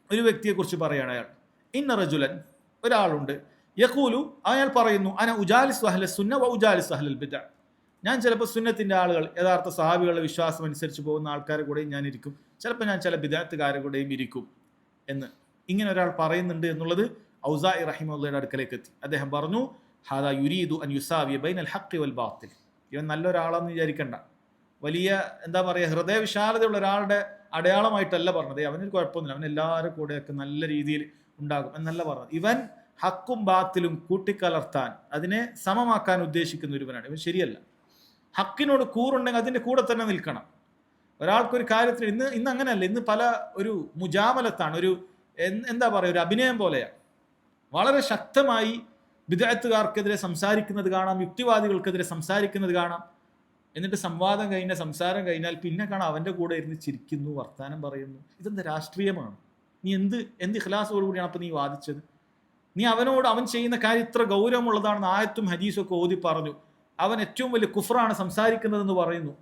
ഒരു വ്യക്തിയെക്കുറിച്ച് പറയാണ് അയാൾ, ഇന്ന റജുലൻ, ഒരാളുണ്ട്, യഖൂലു, അയാൾ പറയുന്നു, അന ഉജാലിസു അഹ്ലസ് സുന്ന വ ഉജാലിസു അഹ്ലൽ ബിദ്അ. ഞാൻ ചിലപ്പോൾ സുന്നത്തിന്റെ ആളുകൾ, യഥാർത്ഥ സഹാബികളുടെ വിശ്വാസം അനുസരിച്ച് പോകുന്ന ആൾക്കാരെ കൂടെയും ഞാൻ ഇരിക്കും, ചിലപ്പോൾ ഞാൻ ചില ബിദ്അത്തുകാരെ കൂടെയും ഇരിക്കും എന്ന് ഇങ്ങനെ ഒരാൾ പറയുന്നുണ്ട് എന്നുള്ളത് ഔസാഇ റഹിമഹുല്ലയുടെ അടുക്കലേക്ക് എത്തി. അദ്ദേഹം പറഞ്ഞു, ഹാദാ യുരീദു അൻ യുസാവിയ ബൈനൽ ഹഖ് വൽ ബാത്തിൽ. ഇവൻ നല്ലൊരാളാണെന്ന് വിചാരിക്കണ്ട, വലിയ എന്താ പറയുക ഹൃദയവിശാലതയുള്ള ഒരാളുടെ അടയാളമായിട്ടല്ല പറഞ്ഞത്. അവനൊരു കുഴപ്പമൊന്നുമില്ല, അവൻ എല്ലാവരും കൂടെയൊക്കെ നല്ല രീതിയിൽ ഉണ്ടാകും എന്നല്ല പറഞ്ഞത്. ഇവൻ ഹക്കും ബാത്തിലും കൂട്ടിക്കലർത്താൻ, അതിനെ സമമാക്കാൻ ഉദ്ദേശിക്കുന്ന ഒരുവനാണ്. ഇവൻ ശരിയല്ല. ഹക്കിനോട് കൂറുണ്ടെങ്കിൽ അതിന്റെ കൂടെ തന്നെ നിൽക്കണം. ഒരാൾക്കൊരു കാര്യത്തിൽ ഇന്ന് അങ്ങനെയല്ല, ഇന്ന് പല ഒരു മുജാമലത്താണ്, ഒരു എന്താ പറയുക, ഒരു അഭിനയം പോലെയാണ്. വളരെ ശക്തമായി ബിദ്അത്തുകാർക്കെതിരെ സംസാരിക്കുന്നത് കാണാം, യുക്തിവാദികൾക്കെതിരെ സംസാരിക്കുന്നത് കാണാം. എന്നിട്ട് സംസാരം കഴിഞ്ഞാൽ പിന്നെ കാണാം അവന്റെ കൂടെ ഇരുന്ന് ചിരിക്കുന്നു, വർത്താനം പറയുന്നു. ഇതെന്താ രാഷ്ട്രീയമാണ്? നീ എന്ത് ഇഖ്ലാസോടുകൂടിയാണ് അപ്പൊ നീ വാദിച്ചത്? നീ അവനോട് അവൻ ചെയ്യുന്ന കാര്യം ഇത്ര ഗൗരവമുള്ളതാണെന്ന് ആയത്തും ഹദീസും ഒക്കെ ഓതി പറഞ്ഞു. അവൻ ഏറ്റവും വലിയ കുഫറാണ് സംസാരിക്കുന്നതെന്ന് പറയുന്നു.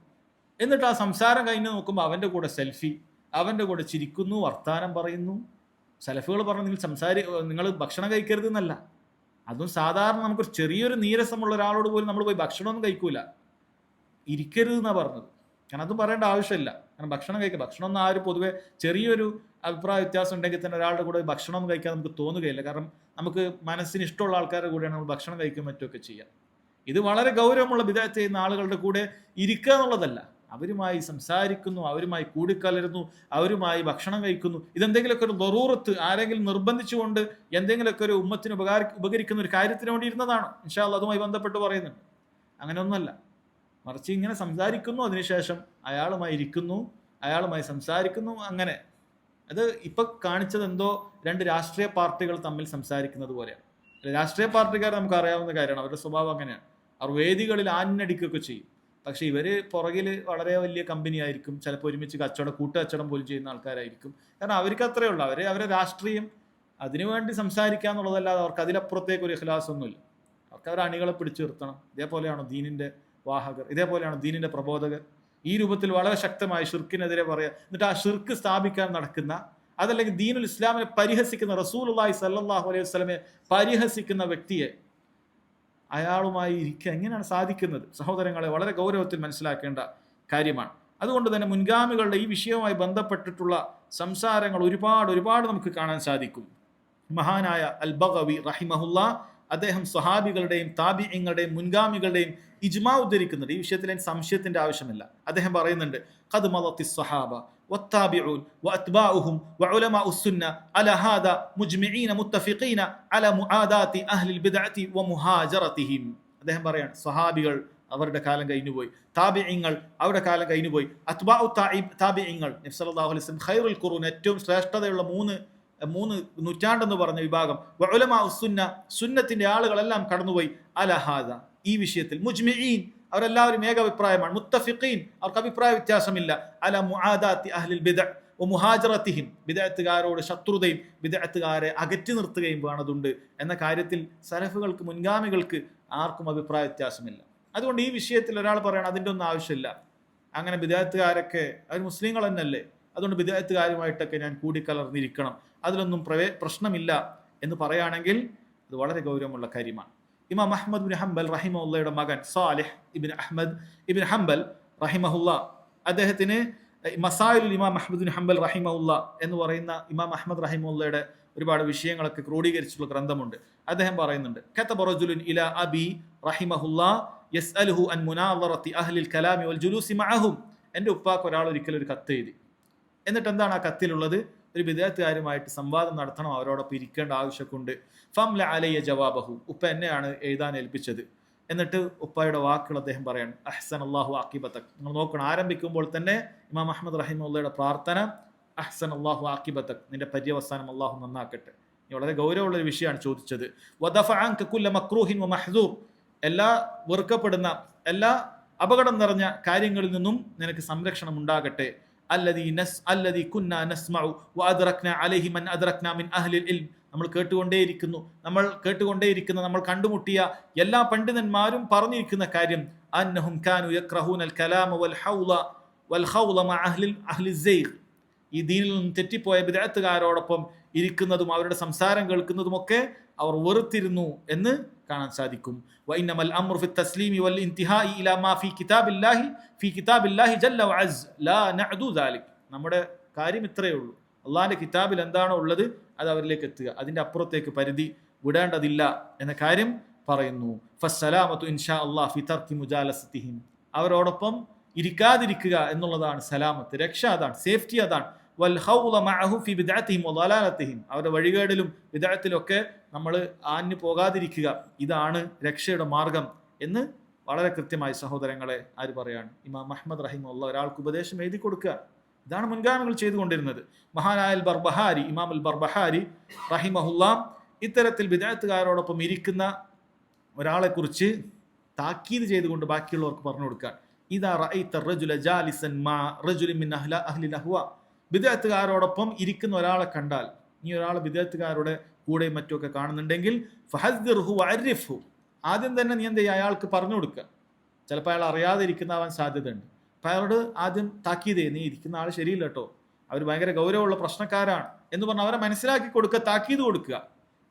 എന്നിട്ട് ആ സംസാരം കഴിഞ്ഞ് നോക്കുമ്പോൾ അവന്റെ കൂടെ സെൽഫി, അവന്റെ കൂടെ ചിരിക്കുന്നു, വർത്താനം പറയുന്നു. സലഫുകൾ പറഞ്ഞു, നിങ്ങൾ ഭക്ഷണം കഴിക്കരുത് എന്നല്ല. അതും സാധാരണ നമുക്കൊരു ചെറിയൊരു നീരസമുള്ള ഒരാളോട് പോലും നമ്മൾ പോയി ഭക്ഷണമൊന്നും കഴിക്കൂല, ഇരിക്കരുത് എന്നാണ് പറഞ്ഞത്. കാരണം അത് പറയേണ്ട ആവശ്യമില്ല. കാരണം ഭക്ഷണം ഒന്നും ആരും പൊതുവെ ചെറിയൊരു അഭിപ്രായ വ്യത്യാസം ഉണ്ടെങ്കിൽ തന്നെ ഒരാളുടെ കൂടെ ഭക്ഷണം കഴിക്കാൻ നമുക്ക് തോന്നുകയില്ല. കാരണം നമുക്ക് മനസ്സിന് ഇഷ്ടമുള്ള ആൾക്കാരുടെ കൂടെയാണ് നമ്മൾ ഭക്ഷണം കഴിക്കാൻ പറ്റുമൊക്കെ ചെയ്യാം. ഇത് വളരെ ഗൗരവമുള്ള ബിദ്അത്ത് ചെയ്യുന്ന ആളുകളുടെ കൂടെ ഇരിക്കുക എന്നുള്ളതല്ല. അവരുമായി സംസാരിക്കുന്നു, അവരുമായി കൂടിക്കലരുന്നു, അവരുമായി ഭക്ഷണം കഴിക്കുന്നു. ഇതെന്തെങ്കിലുമൊക്കെ ഒരു ദറൂറത്ത്, ആരെങ്കിലും നിർബന്ധിച്ചുകൊണ്ട് എന്തെങ്കിലുമൊക്കെ ഒരു ഉമ്മത്തിന് ഉപകരിക്കുന്ന ഒരു കാര്യത്തിന് വേണ്ടി ഇരുന്നതാണ്. ഇൻഷാ അല്ലാഹ് അതുമായി ബന്ധപ്പെട്ട് പറയുന്നുണ്ട്. അങ്ങനെയൊന്നുമല്ല. മറിച്ച് ഇങ്ങനെ സംസാരിക്കുന്നു, അതിനുശേഷം അയാളുമായി ഇരിക്കുന്നു, അയാളുമായി സംസാരിക്കുന്നു. അങ്ങനെ അത് ഇപ്പൊ കാണിച്ചത് എന്തോ രണ്ട് രാഷ്ട്രീയ പാർട്ടികൾ തമ്മിൽ സംസാരിക്കുന്നത് പോലെയാണ്. രാഷ്ട്രീയ പാർട്ടിക്കാർ നമുക്ക് അറിയാവുന്ന കാര്യമാണ്, അവരുടെ സ്വഭാവം അങ്ങനെയാണ്. അവർ വേദികളിൽ ആഞ്ഞടിക്കുകയൊക്കെ ചെയ്യും. പക്ഷെ ഇവര് പുറകിൽ വളരെ വലിയ കമ്പനി ആയിരിക്കും, ചിലപ്പോൾ ഒരുമിച്ച് കൂട്ടുകച്ചവടം പോലും ചെയ്യുന്ന ആൾക്കാരായിരിക്കും. കാരണം അവർക്ക് അത്രയേ ഉള്ളൂ, അവരെ രാഷ്ട്രീയം അതിനുവേണ്ടി സംസാരിക്കുക എന്നുള്ളതല്ലാതെ അവർക്ക് അതിലപ്പുറത്തേക്ക് ഒരു ഇഖ്ലാസ് ഒന്നുമില്ല. അവർക്ക് അവർ അണികളെ പിടിച്ചു നിർത്തണം. ഇതേപോലെയാണോ ദീനിന്റെ വാഹകർ? ഇതേപോലെയാണ് ദീനിന്റെ പ്രബോധകർ? ഈ രൂപത്തിൽ വളരെ ശക്തമായി ഷിർക്കിനെതിരെ പറയുക, എന്നിട്ട് ആ ഷിർക്ക് സ്ഥാപിക്കാൻ നടക്കുന്ന, അതല്ലെങ്കിൽ ദീനുൽ ഇസ്ലാമിനെ പരിഹസിക്കുന്ന, റസൂലുള്ളാഹി സ്വല്ലല്ലാഹു അലൈഹി വസല്ലമയെ പരിഹസിക്കുന്ന വ്യക്തിയെ അയാളുമായി ഇരിക്കുക എങ്ങനെയാണ് സാധിക്കുന്നത്? സഹോദരങ്ങളെ, വളരെ ഗൗരവത്തിൽ മനസ്സിലാക്കേണ്ട കാര്യമാണ്. അതുകൊണ്ട് തന്നെ മുൻഗാമികളുടെ ഈ വിഷയവുമായി ബന്ധപ്പെട്ടിട്ടുള്ള സംസാരങ്ങൾ ഒരുപാട് നമുക്ക് കാണാൻ സാധിക്കും. മഹാനായ അൽ ബഗവി റഹിമഹുല്ലാ അദ്ദേഹം സ്വഹാബികളുടെയും താബിഈങ്ങളുടെയും മുൻഗാമികളുടെയും ഇജ്മാ ഉദ്ധരിക്കുന്നുണ്ട്. ഈ വിഷയത്തിൽ സംശയത്തിന്റെ ആവശ്യമില്ല. അദ്ദേഹം പറയുന്നുണ്ട്, ഖദ് മളത്തിസ് സ്വഹാബ വത്താബിഊൻ വഅത്ബാഉഹും വഉലമാഉ സുന്ന അലാ ഹാദാ മുജ്മിഈന മുത്തഫിഖീന അലാ മുആദാതി അഹ്ലിൽ ബിദ്അതി വമുഹാജറതിഹിം. അദ്ദേഹം പറയാണ്, സ്വഹാബികൾ, അവരുടെ കാലം കഴിഞ്ഞുപോയി. താബിഈങ്ങൾ അവരുടെ കാലം കഴിഞ്ഞുപോയി. അത്ബാഉ താബിഈങ്ങൾ നബി സല്ലല്ലാഹു അലൈഹി വസല്ലം ഖൈറുൽ ഖുറൂൻ ഏറ്റവും ശ്രേഷ്ഠതയുള്ള മൂന്ന് നൂറ്റാണ്ടെന്ന് പറഞ്ഞ വിഭാഗം, ഉലമാ സുന്ന സുന്നത്തിന്റെ ആളുകളെല്ലാം കടന്നുപോയി. അലഹാദ ഈ വിഷയത്തിൽ മുജ്മിഈൻ അവരെല്ലാവരും ഏകാഭിപ്രായമാണ്. മുത്തഫിഖീൻ അവർക്ക് അഭിപ്രായ വ്യത്യാസമില്ല. അല മുആദാത്തി അഹ്ലിൽ ബിദ്അ മുഹാജറത്തിഹിം ബിദ്അത്തുകാരോട് ശത്രുതയും ബിദ്അത്തുകാരെ അകറ്റി നിർത്തുകയും വേണ്ടതുണ്ട് എന്ന കാര്യത്തിൽ സലഫുകൾക്ക് മുൻഗാമികൾക്ക് ആർക്കും അഭിപ്രായ വ്യത്യാസമില്ല. അതുകൊണ്ട് ഈ വിഷയത്തിൽ ഒരാൾ പറയണം അതിൻ്റെ ഒന്നും ആവശ്യമില്ല, അങ്ങനെ ബിദ്അത്തുകാരൊക്കെ അവർ മുസ്ലിങ്ങൾ തന്നെയല്ലേ, അതുകൊണ്ട് ബിദ്അത്തുകാരുമായിട്ടൊക്കെ ഞാൻ കൂടിക്കലർന്നിരിക്കണം, അതിലൊന്നും പ്രശ്നമില്ല എന്ന് പറയുകയാണെങ്കിൽ അത് വളരെ ഗൗരവമുള്ള കാര്യമാണ്. ഇമാം അഹ്മദ് ബിൻ ഹംബൽ റഹിമഹുള്ളയുടെ മകൻ സാലിഹ് ഇബ്ൻ അഹ്മദ് ഇബ്ൻ ഹംബൽ റഹിമഹുള്ള, അദ്ദേഹത്തിന് മസായിലുൽ ഇമാം അഹ്മദ് ബിൻ ഹംബൽ റഹിമഹുള്ള എന്ന് പറയുന്ന ഇമാം അഹ്മദ് റഹിമഹുള്ളയുടെ ഒരുപാട് വിഷയങ്ങളൊക്കെ ക്രോഡീകരിച്ചിട്ടുള്ള ഗ്രന്ഥമുണ്ട്. അദ്ദേഹം പറയുന്നുണ്ട്, കതബ റജുലുൻ ഇലാ അബി റഹിമഹുള്ള യസ്അലുഹു അൻ മുനാദറത്തി അഹ്ലിൽ കലാമി വൽ ജുലൂസി മഅഹും. എൻ്റെ ഉപ്പാക്ക് ഒരാൾ ഒരിക്കലും ഒരു കത്ത് എഴുതി. എന്നിട്ട് എന്താണ് ആ കത്തിലുള്ളത്? ഒരു ബിദ്അത്തുകാരുമായിട്ട് സംവാദം നടത്തണം, അവരോടൊപ്പം ഇരിക്കേണ്ട ആവശ്യമൊക്കെ. ഫംല അലയ്യ ജവാബഹു, ഉപ്പ എന്നെയാണ് എഴുതാൻ ഏൽപ്പിച്ചത്. എന്നിട്ട് ഉപ്പയുടെ വാക്കുകൾ അദ്ദേഹം പറയാണ്, അഹ്സൻ അല്ലാഹു ആഖിബതക്. നിങ്ങൾ നോക്കണം, ആരംഭിക്കുമ്പോൾ തന്നെ ഇമാം അഹ്മദ് റഹിമഹുള്ളയുടെ പ്രാർത്ഥന അഹ്സൻ അല്ലാഹു ആഖിബതക്, നിന്റെ പര്യവസാനം അല്ലാഹു നന്നാക്കട്ടെ. വളരെ ഗൗരവമുള്ള ഒരു വിഷയമാണ് ചോദിച്ചത്. വദഫഅ അൻക കുല്ല മക്റൂഹിൻ വമഹ്ദൂർ, എല്ലാ വെറുക്കപ്പെടുന്ന എല്ലാ അപകടം നിറഞ്ഞ കാര്യങ്ങളിൽ നിന്നും നിനക്ക് സംരക്ഷണം ഉണ്ടാകട്ടെ. അല്ലദീ കുന്നാ നസ്മഉ വഅദ്റക്നാ അലൈഹി മൻ അദ്റക്നാ മിൻ അഹ്ലിൽ ഇൽം, നമ്മൾ കേട്ടുകൊണ്ടേയിരിക്കുന്ന നമ്മൾ കണ്ടുമുട്ടിയ എല്ലാ പണ്ഡിതന്മാരും പറഞ്ഞിരിക്കുന്ന കാര്യം, അന്നഹും കാനു യക്റഹൂനൽ കലാമ വൽ ഖൗള മഅ അഹ്ലി സൈഖ്, ഈ ദീനിൽ നിന്നും തെറ്റിപ്പോയ ബിദ്അത്തുകാരോടൊപ്പം ഇരിക്കുന്നതും അവരുടെ സംസാരം കേൾക്കുന്നതുമൊക്കെ അവർ വെറുത്തിരുന്നു എന്ന് കാണാൻ സാധിക്കും. വഇന്നമൽ അംറു ഫി തസ്ലീമി വൽ ഇന്തിഹാഇ ഇലാ മാ ഫീ കിതാബില്ലാഹി ജല്ല വഅസ് ലാ നഅദു ദാലിക്. നമ്മുടെ കാര്യം ഇത്രയേ ഉള്ളൂ, അള്ളാഹിന്റെ കിതാബിൽ എന്താണോ ഉള്ളത് അത് അവരിലേക്ക് എത്തുക, അതിന്റെ അപ്പുറത്തേക്ക് പരിധി വിടേണ്ടതില്ല എന്ന കാര്യം പറയുന്നു. ഫസ്സലാമത്തു ഇൻഷാ അല്ലാഹ് ഫി തർക്കി മുജാലസതിഹിം, അവരോടൊപ്പം ഇരിക്കാതിരിക്കുക എന്നുള്ളതാണ് സലാമത്ത്, രക്ഷ അതാണ്, സേഫ്റ്റി അതാണ്. വൽ ഖൗള മഅഹു ഫി ബിദ്അതിഹിം വദലാലതിഹിം, അവരുടെ വഴികേടിലും ബിദ്അത്തിലൊക്കെ നമ്മൾ ആഞ്ഞു പോകാതിരിക്കുക, ഇതാണ് രക്ഷയുടെ മാർഗം എന്ന് വളരെ കൃത്യമായി സഹോദരങ്ങളെ ആര് പറയാണ്? ഇമാം അഹ്മദ് റഹിമഹുള്ള ഒരാൾക്ക് ഉപദേശം എഴുതി കൊടുക്കുക. ഇതാണ് മുൻഗാമികൾ ചെയ്തുകൊണ്ടിരുന്നത്. മഹാനായ ഇമാം അൽ ബർബഹാരി റഹിമഹുള്ള ഇത്തരത്തിൽ ബിദ്അത്തുകാരോടൊപ്പം ഇരിക്കുന്ന ഒരാളെ കുറിച്ച് താക്കീത് ചെയ്തുകൊണ്ട് ബാക്കിയുള്ളവർക്ക് പറഞ്ഞു കൊടുക്കാൻ, ഇദാ റഅയ്ത റജുല ജാലിസൻ മാ റജുലിൻ മിൻ അഹ്ലിൽ അഹ്വാ, ബിദ്അത്തുകാരോടൊപ്പം ഇരിക്കുന്ന ഒരാളെ കണ്ടാൽ, നീ ഒരാളെ ബിദ്അത്തുകാരുടെ കൂടെയും മറ്റുമൊക്കെ കാണുന്നുണ്ടെങ്കിൽ ഫഹദ്ദിർഹു വഅരിഫ്ഹു, ആദ്യം തന്നെ നീ എന്ത് ചെയ്യുക, അയാൾക്ക് പറഞ്ഞു കൊടുക്കുക. ചിലപ്പോൾ അയാൾ അറിയാതെ ഇരിക്കുന്നതാവാൻ സാധ്യതയുണ്ട്. അപ്പം അയാളോട് ആദ്യം താക്കീത് ചെയ്ത്, നീ ഇരിക്കുന്ന ആൾ ശരിയില്ല കേട്ടോ, അവർ ഭയങ്കര ഗൗരവമുള്ള പ്രശ്നക്കാരാണ് എന്ന് പറഞ്ഞ് അവരെ മനസ്സിലാക്കി കൊടുക്കുക, താക്കീത് കൊടുക്കുക.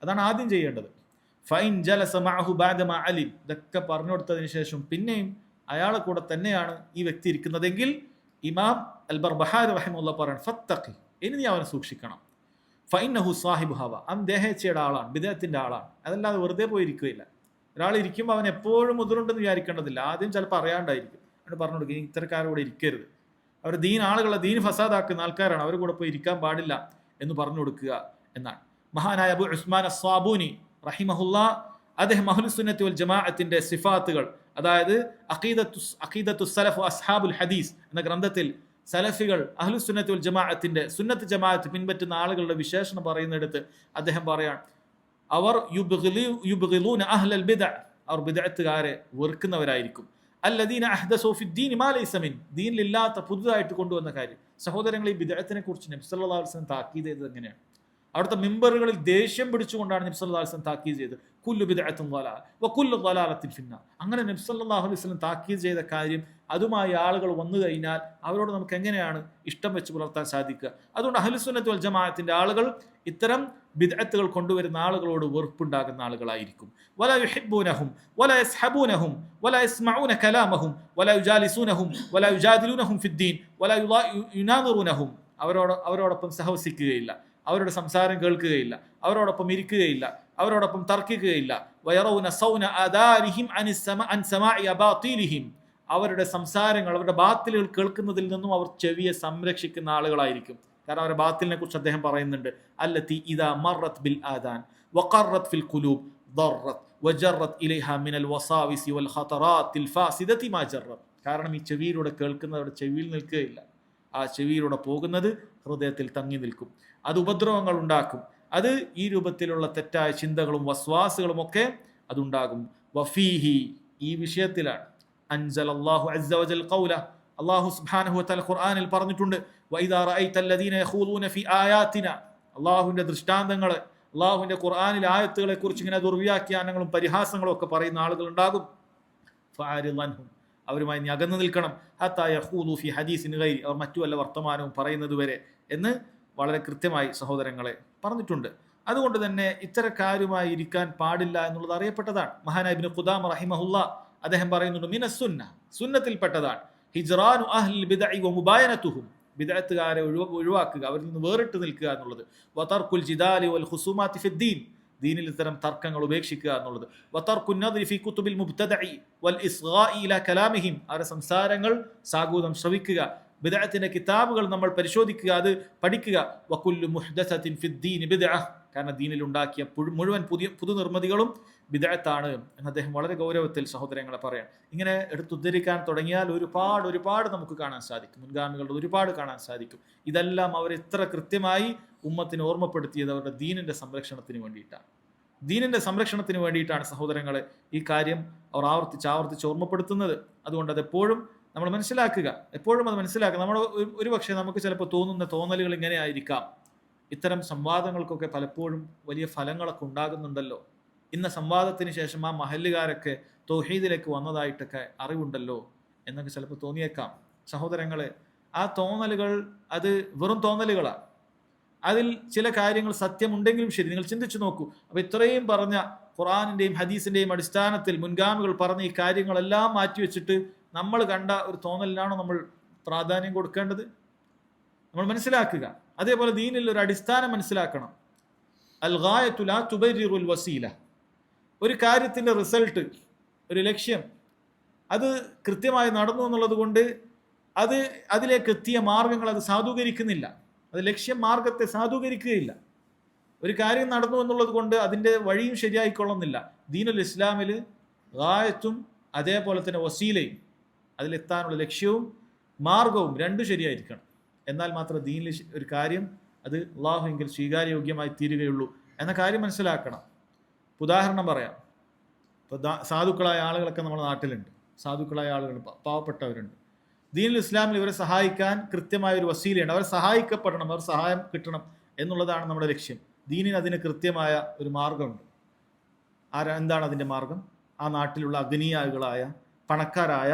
അതാണ് ആദ്യം ചെയ്യേണ്ടത്. ഫൈൻ ജലസ മഅഹു ബഅദ മാ അലിം, ഇതൊക്കെ പറഞ്ഞു കൊടുത്തതിന് ശേഷം പിന്നെയും അയാളെ കൂടെ തന്നെയാണ് ഈ വ്യക്തി ഇരിക്കുന്നതെങ്കിൽ ഇമാം അൽ ബർബഹാരി റഹിമഹുള്ള പറയാണ്, ഫത്തഖി, ഇനി നീ അവനെ സൂക്ഷിക്കണം. ഫൈനഹു സാഹിബു ഹവ, അവൻ ദേഹേച്ഛയുടെ ആളാണ്, ബിദ്അത്തിന്റെ ആളാണ്, അതല്ലാതെ വെറുതെ പോയി ഇരിക്കുകയില്ല. ഒരാൾ ഇരിക്കുമ്പോൾ അവൻ എപ്പോഴും മുതിരുണ്ടെന്ന് വിചാരിക്കേണ്ടതില്ല. ആദ്യം ചിലപ്പോൾ അറിയാണ്ടായിരിക്കും, അവന് പറഞ്ഞു കൊടുക്കുക, ഇത്തരക്കാരോട് ഇരിക്കരുത്, അവർ ആളുകളെ ദീൻ ഫസാദാക്കുന്ന ആൾക്കാരാണ്, അവർ കൂടെ പോയി ഇരിക്കാൻ പാടില്ല എന്ന് പറഞ്ഞു കൊടുക്കുക എന്നാണ്. മഹാനായ അബു ഉസ്മാൻ അസ്സാബൂനി റഹിമഹുല്ല, അദ്ദേഹം അഹ്ലുസ് സുന്നത്തി വൽ ജമാഅത്തിന്റെ സിഫാത്തുകൾ, അതായത് അഖീദത്തു സലഫ് അസ്ഹാബുൽ ഹദീസ് എന്ന ഗ്രന്ഥത്തിൽ സലഫികൾ അഹ്ലുസ് സുന്നത്തി വൽ ജമാഅത്തിന്റെ സുന്നത്ത് ജമാഅത്ത് പിൻപറ്റുന്ന ആളുകളുടെ വിശേഷണം പറയുന്നിടത്ത് അദ്ദേഹം പറയാൻ, അവർ യുബ്ഗിലൂന അഹ്ലൽ ബിദ്അ, അവർ ബിദ്അത്തുകാരെ വെറുക്കുന്നവരായിരിക്കും. അല്ലദീന അഹ്ദസൂ ഫിദ്ദീനി മാ ലൈസ മിൻ, ദീനിലില്ലാത്ത പുതുതായിട്ട് കൊണ്ടുവന്ന കാര്യം. സഹോദരങ്ങളെ, ഈ ബിദ്അത്തിനെ കുറിച്ച് നബി സല്ലല്ലാഹു അലൈഹി വസല്ലം താക്കീത് ചെയ്തത് എങ്ങനെയാണ്? അവിടുത്തെ മിമ്പറുകളിൽ ദേഷ്യം പിടിച്ചുകൊണ്ടാണ് നബി സല്ലല്ലാഹു അലൈഹി വസല്ലം താക്കീത് ചെയ്തത്, കുല്ലു ബിദ്അത്തുൻ ളലാല വകുല്ലു ളലാലത്തിൻ ഫിന്നാർ. അങ്ങനെ നബി സല്ലല്ലാഹു അലൈഹി വസല്ലം താക്കീത് ചെയ്ത കാര്യം അതുമായി ആളുകൾ വന്നു കഴിഞ്ഞാൽ അവരോട് നമുക്ക് എങ്ങനെയാണ് ഇഷ്ടം വെച്ച് പുലർത്താൻ സാധിക്കുക? അതുകൊണ്ട് അഹ്ലുസ് സുന്നത്തി വൽ ജമാഅത്തിന്റെ ആളുകൾ ഇത്തരം ബിദ്അത്തുകൾ കൊണ്ടുവരുന്ന ആളുകളോട് വെറുപ്പുണ്ടാകുന്ന ആളുകളായിരിക്കും. വലാ യുഹിബ്ബൂനഹും വലാ യസ്ഹബൂനഹും വലാ യസ്മഊന കലാമഹും വലാ യുജാലിസൂനഹും വലാ യുജാദിലൂനഹും ഫിദ്ദീൻ വലാ യുനാദിറൂനഹും, അവരോടൊപ്പം സഹവസിക്കുകയില്ല, അവരുടെ സംസാരം കേൾക്കുകയില്ല, അവരോടൊപ്പം ഇരിക്കുകയില്ല, അവരോടൊപ്പം തർക്കിക്കുകയില്ല. വയറൗന സൗന ആദാരിഹിം അൻ സമാഇ അബാതിലിഹിം, അവരുടെ സംസാരങ്ങൾ, അവരുടെ ബാത്തിലുകൾ കേൾക്കുന്നതിൽ നിന്നും അവർ ചെവിയെ സംരക്ഷിക്കുന്ന ആളുകളായിരിക്കും. കാരണം അവരുടെ ബാത്തിലിനെ കുറിച്ച് അദ്ദേഹം പറയുന്നുണ്ട്, അല്ലത്തി ഇദാ മറത് ബിൽ ആദാൻ വഖറത് ഫിൽ ഖുലൂബ് ദറത് വജറത് ഇലൈഹ മിനൽ വസാവിസി വൽ ഖതറാത്തിൽ ഫാസിദതി മാ ജറബ്. കാരണം ഈ ചെവിയിലൂടെ കേൾക്കുന്നവരുടെ ചെവിയിൽ നിൽക്കുകയില്ല, ആ ചെവിയിലൂടെ പോകുന്നത് ഹൃദയത്തിൽ തങ്ങി നിൽക്കും, അത് ഉപദ്രവങ്ങൾ ഉണ്ടാക്കും, അത് ഈ രൂപത്തിലുള്ള തെറ്റായ ചിന്തകളും വസ്വാസുകളും ഒക്കെ അതുണ്ടാകും. വഫീഹി, ഈ വിഷയത്തിലാണ് അൻസലല്ലാഹു അസ്സ വജൽ ഖൗല, അല്ലാഹു സുബ്ഹാനഹു വതആല ഖുർആനിൽ പറഞ്ഞിട്ടുണ്ട്, വഇദാ റഅയ്തല്ലദീന യഖൂലൂന ഫീ ആയാതിന, അല്ലാഹുവിന്റെ ദൃഷ്ടാന്തങ്ങൾ, അല്ലാഹുവിന്റെ ഖുർആനിലെ ആയത്തുകളെ കുറിച്ച് ഇങ്ങനെ ദുർവ്യാഖ്യാനങ്ങളും പരിഹാസങ്ങളും ഒക്കെ പറയുന്ന ആളുകൾ ഉണ്ടാകും. ഫഅരിദ് അൻഹും, അവരുമായി നീ അകന്നു നിൽക്കണം. ഹത്താ യഖൂലു ഫീ ഹദീസിൻ ഗൈരി, അവർ മറ്റു വല്ല വർത്തമാനവും പറയുന്നത് വരെ എന്ന് വളരെ കൃത്യമായി സഹോദരങ്ങളെ പറഞ്ഞിട്ടുണ്ട്. അതുകൊണ്ട് തന്നെ ഇത്തരക്കാരുമായി ഇരിക്കാൻ പാടില്ല എന്നുള്ളത് അറിയപ്പെട്ടതാണ്. മഹാനായ ഇബ്നു ഖുദാമ റഹിമഹുല്ലാ അദ്ദേഹം പറയുന്നുണ്ട്, മിനസ് സുന്ന, സുന്നത്തിൽപ്പെട്ടതാണ് ഹിജ്റാനു അഹ്ലിൽ ബിദ്അഇ വ മുബായനതുഹും, ബിദ്അത്തുകാരെ ഒഴിവാക്കുക, അവരിൽ നിന്ന് വേറിട്ട് നിൽക്കുക എന്നുള്ളത്. വതർക്കുൽ ജിദാലി വൽ ഖുസൂമാതി ഫിദ്ദീൻ, ദീനിൽ ഇത്തരം തർക്കങ്ങൾ ഉപേക്ഷിക്കുക എന്നുള്ളത്. വതർക്കുൻ നദ്രി ഫീ കുതുബിൽ മുബ്തദഇ വൽ ഇസ്ഗാഇ ഇലാ കലാമിഹിം, അവരുടെ സംസാരങ്ങൾ സാഗൂതം ശ്രവിക്കുക, ബിദ്അത്തിന്റെ കിതാബുകൾ നമ്മൾ പരിശോധിക്കുക, അത് പഠിക്കുക. വകുല്ലു മുഹ്ദസത്തിൻ ഫിദ്ദീൻ ബിദ്അ, കാരണം ദീനിൽ ഉണ്ടാക്കിയ മുഴുവൻ പുതുനിർമ്മിതികളും ബിദ്അത്താണ് എന്ന് അദ്ദേഹം വളരെ ഗൗരവത്തിൽ സഹോദരങ്ങളെ പറയാം. ഇങ്ങനെ എടുത്തുദ്ധരിക്കാൻ തുടങ്ങിയാൽ ഒരുപാട് നമുക്ക് കാണാൻ സാധിക്കും, മുൻഗാമികളുടെ ഒരുപാട് കാണാൻ സാധിക്കും. ഇതെല്ലാം അവർ ഇത്ര കൃത്യമായി ഉമ്മത്തിനെ ഓർമ്മപ്പെടുത്തിയത് അവരുടെ ദീനിന്റെ സംരക്ഷണത്തിന് വേണ്ടിയിട്ടാണ്. ദീനിന്റെ സംരക്ഷണത്തിന് വേണ്ടിയിട്ടാണ് സഹോദരങ്ങളെ ഈ കാര്യം അവർ ആവർത്തിച്ച് ഓർമ്മപ്പെടുത്തുന്നത്. അതുകൊണ്ട് അതെപ്പോഴും നമ്മൾ മനസ്സിലാക്കുക, എപ്പോഴും അത് മനസ്സിലാക്കുക. നമ്മൾ ഒരുപക്ഷെ നമുക്ക് ചിലപ്പോൾ തോന്നുന്ന തോന്നലുകൾ ഇങ്ങനെ ആയിരിക്കാം, ഇത്തരം സംവാദങ്ങൾക്കൊക്കെ പലപ്പോഴും വലിയ ഫലങ്ങളൊക്കെ ഉണ്ടാകുന്നുണ്ടല്ലോ, ഇന്ന സംവാദത്തിന് ശേഷം ആ മഹല്ലുകാരൊക്കെ തൗഹീദിലേക്ക് വന്നതായിട്ടൊക്കെ അറിവുണ്ടല്ലോ എന്നൊക്കെ ചിലപ്പോൾ തോന്നിയേക്കാം. സഹോദരങ്ങളെ, ആ തോന്നലുകൾ അത് വെറും തോന്നലുകളാണ്. അതിൽ ചില കാര്യങ്ങൾ സത്യമുണ്ടെങ്കിലും ശരി, നിങ്ങൾ ചിന്തിച്ചു നോക്കൂ. അപ്പൊ ഇത്രയും പറഞ്ഞ ഖുർആനിന്റെയും ഹദീസിന്റെയും അടിസ്ഥാനത്തിൽ മുൻഗാമികൾ പറഞ്ഞ ഈ കാര്യങ്ങളെല്ലാം മാറ്റിവെച്ചിട്ട് നമ്മൾ കണ്ട ഒരു തോന്നലിനാണോ നമ്മൾ പ്രാധാന്യം കൊടുക്കേണ്ടത്? നമ്മൾ മനസ്സിലാക്കുക. അതേപോലെ ദീനിൽ ഒരു അടിസ്ഥാനം മനസ്സിലാക്കണം. അൽ ഗായതു ലാ തുബരിറുൽ വസീല, ഒരു കാര്യത്തിന്റെ റിസൾട്ട്, ഒരു ലക്ഷ്യം, അത് കൃത്യമായി നടന്നു എന്നുള്ളത് കൊണ്ട് അതിലേക്ക് എത്തിയ മാർഗങ്ങൾ അത് സാധൂകരിക്കുന്നില്ല, അത് ലക്ഷ്യം മാർഗത്തെ സാധൂകരിക്കുകയില്ല. ഒരു കാര്യം നടന്നു എന്നുള്ളത് കൊണ്ട് അതിൻ്റെ വഴിയും ശരിയായിക്കൊള്ളുന്നില്ല. ദീനുൽ ഇസ്ലാമിൽ ഗായത്തും അതേപോലെ തന്നെ വസീലയും, അതിലെത്താനുള്ള ലക്ഷ്യവും മാർഗവും രണ്ടും ശരിയായിരിക്കണം. എന്നാൽ മാത്രം ദീനിൽ ഒരു കാര്യം അത് അള്ളാഹുവെങ്കിൽ സ്വീകാര്യോഗ്യമായി തീരുകയുള്ളൂ എന്ന കാര്യം മനസ്സിലാക്കണം. ഉദാഹരണം പറയാം. ഇപ്പോൾ സാധുക്കളായ ആളുകളൊക്കെ നമ്മുടെ നാട്ടിലുണ്ട്, സാധുക്കളായ ആളുകൾ, പാവപ്പെട്ടവരുണ്ട്. ദീനുൽ ഇസ്ലാമിൽ ഇവരെ സഹായിക്കാൻ കൃത്യമായ ഒരു വസീലയുണ്ട്. അവർ സഹായിക്കപ്പെടണം, അവർ സഹായം കിട്ടണം എന്നുള്ളതാണ് നമ്മുടെ ലക്ഷ്യം. ദീനിന് അതിന് കൃത്യമായ ഒരു മാർഗമുണ്ട്. എന്താണ് അതിൻ്റെ മാർഗം? ആ നാട്ടിലുള്ള അഗ്നീയാളുകളായ പണക്കാരായ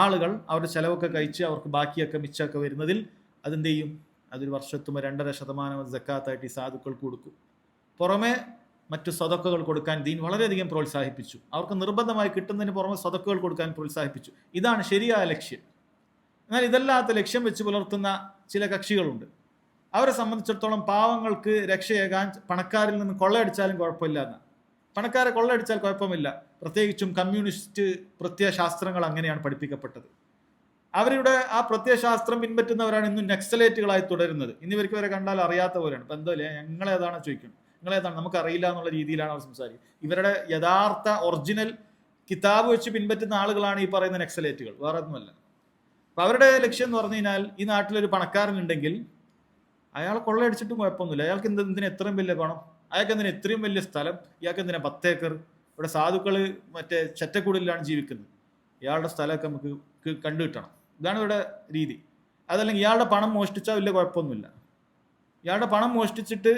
ആളുകൾ അവരുടെ ചെലവൊക്കെ കഴിച്ച് അവർക്ക് ബാക്കിയൊക്കെ മിച്ചമൊക്കെ വരുന്നതിൽ അതെന്ത് ചെയ്യും? അതൊരു വർഷത്തുമ്പോൾ 2.5% സക്കാത്തായിട്ട് ഈ സാധുക്കൾക്ക് കൊടുക്കും. പുറമെ മറ്റു സ്വതക്കകൾ കൊടുക്കാൻ ദീൻ വളരെയധികം പ്രോത്സാഹിപ്പിച്ചു. അവർക്ക് നിർബന്ധമായി കിട്ടുന്നതിന് പുറമെ സ്വതക്കകൾ കൊടുക്കാൻ പ്രോത്സാഹിപ്പിച്ചു. ഇതാണ് ശരിയായ ലക്ഷ്യം. എന്നാൽ ഇതല്ലാത്ത ലക്ഷ്യം വെച്ച് പുലർത്തുന്ന ചില കക്ഷികളുണ്ട്. അവരെ സംബന്ധിച്ചിടത്തോളം പാവങ്ങൾക്ക് രക്ഷയേകാൻ പണക്കാരിൽ നിന്ന് കൊള്ളയടിച്ചാലും കുഴപ്പമില്ല എന്നാണ്. പണക്കാരെ കൊള്ളയടിച്ചാൽ കുഴപ്പമില്ല. പ്രത്യേകിച്ചും കമ്മ്യൂണിസ്റ്റ് പ്രത്യയശാസ്ത്രങ്ങൾ അങ്ങനെയാണ് പഠിപ്പിക്കപ്പെട്ടത്. അവരുടെ ആ പ്രത്യയശാസ്ത്രം പിൻപറ്റുന്നവരാണ് ഇന്നും നക്സലേറ്റുകളായി തുടരുന്നത്. ഇന്ന് ഇവർക്ക് വരെ കണ്ടാൽ അറിയാത്ത പോലെയാണ്. ഇപ്പം എന്തോ ഞങ്ങളേതാണ് ചോദിക്കുന്നത്, നിങ്ങളേതാണ്, നമുക്കറിയില്ല എന്നുള്ള രീതിയിലാണ് അവർ സംസാരിക്കുക. ഇവരുടെ യഥാർത്ഥ ഒറിജിനൽ കിതാബ് വെച്ച് പിൻപറ്റുന്ന ആളുകളാണ് ഈ പറയുന്ന നക്സലേറ്റുകൾ, വേറെ ഒന്നുമല്ല. അപ്പം അവരുടെ ലക്ഷ്യം എന്ന് പറഞ്ഞു കഴിഞ്ഞാൽ, ഈ നാട്ടിലൊരു പണക്കാരനുണ്ടെങ്കിൽ അയാളെ കൊള്ളയടിച്ചിട്ടും കുഴപ്പമൊന്നുമില്ല. അയാൾക്ക് എന്തിനാ എത്രയും വലിയ പണം, അയാൾക്ക് എന്തിനാ ഇത്രയും വലിയ സ്ഥലം, ഇയാൾക്ക് എന്തിനാ 10 ഏക്കർ. ഇവിടെ സാധുക്കൾ മറ്റേ ചെറ്റക്കൂടിലാണ് ജീവിക്കുന്നത്, ഇയാളുടെ സ്ഥലമൊക്കെ നമുക്ക് കണ്ടു കിട്ടണം. ഇതാണ് ഇവിടെ രീതി. അതല്ലെങ്കിൽ ഇയാളുടെ പണം മോഷ്ടിച്ചാൽ വലിയ കുഴപ്പമൊന്നുമില്ല. ഇയാളുടെ പണം മോഷ്ടിച്ചിട്ട്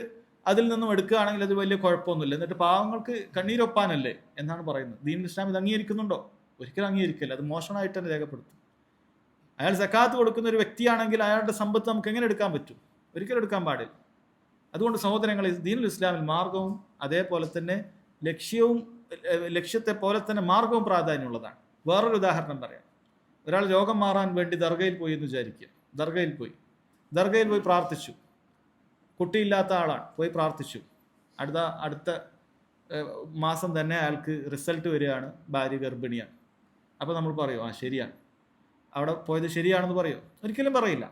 അതിൽ നിന്നും എടുക്കുകയാണെങ്കിൽ അത് വലിയ കുഴപ്പമൊന്നുമില്ല. എന്നിട്ട് പാവങ്ങൾക്ക് കണ്ണീരൊപ്പാനല്ലേ എന്നാണ് പറയുന്നത്. ദീനുൽ ഇസ്ലാം ഇത് അംഗീകരിക്കുന്നുണ്ടോ? ഒരിക്കലും അംഗീകരിക്കില്ല. അത് മോശമായിട്ട് തന്നെ രേഖപ്പെടുത്തും. അയാൾ സക്കാത്ത് കൊടുക്കുന്ന ഒരു വ്യക്തിയാണെങ്കിൽ അയാളുടെ സമ്പത്ത് നമുക്ക് എങ്ങനെ എടുക്കാൻ പറ്റും? ഒരിക്കലും എടുക്കാൻ പാടില്ല. അതുകൊണ്ട് സഹോദരങ്ങളെ, ദീനുൽ ഇസ്ലാമിൽ മാർഗവും അതേപോലെ തന്നെ ലക്ഷ്യത്തെ പോലെ തന്നെ മാർഗവും പ്രാധാന്യമുള്ളതാണ്. വേറൊരു ഉദാഹരണം പറയാം. ഒരാൾ രോഗം മാറാൻ വേണ്ടി ദർഗയിൽ പോയി എന്ന് വിചാരിക്കുക. ദർഗയിൽ പോയി പ്രാർത്ഥിച്ചു. കുട്ടിയില്ലാത്ത ആളാണ്, പോയി പ്രാർത്ഥിച്ചു. അടുത്ത മാസം തന്നെ അയാൾക്ക് റിസൾട്ട് വരികയാണ്, ഭാര്യ ഗർഭിണിയാണ്. അപ്പോൾ നമ്മൾ പറയും, ശരിയാണ്, അവിടെ പോയത് ശരിയാണെന്ന് പറയോ? ഒരിക്കലും പറയില്ല.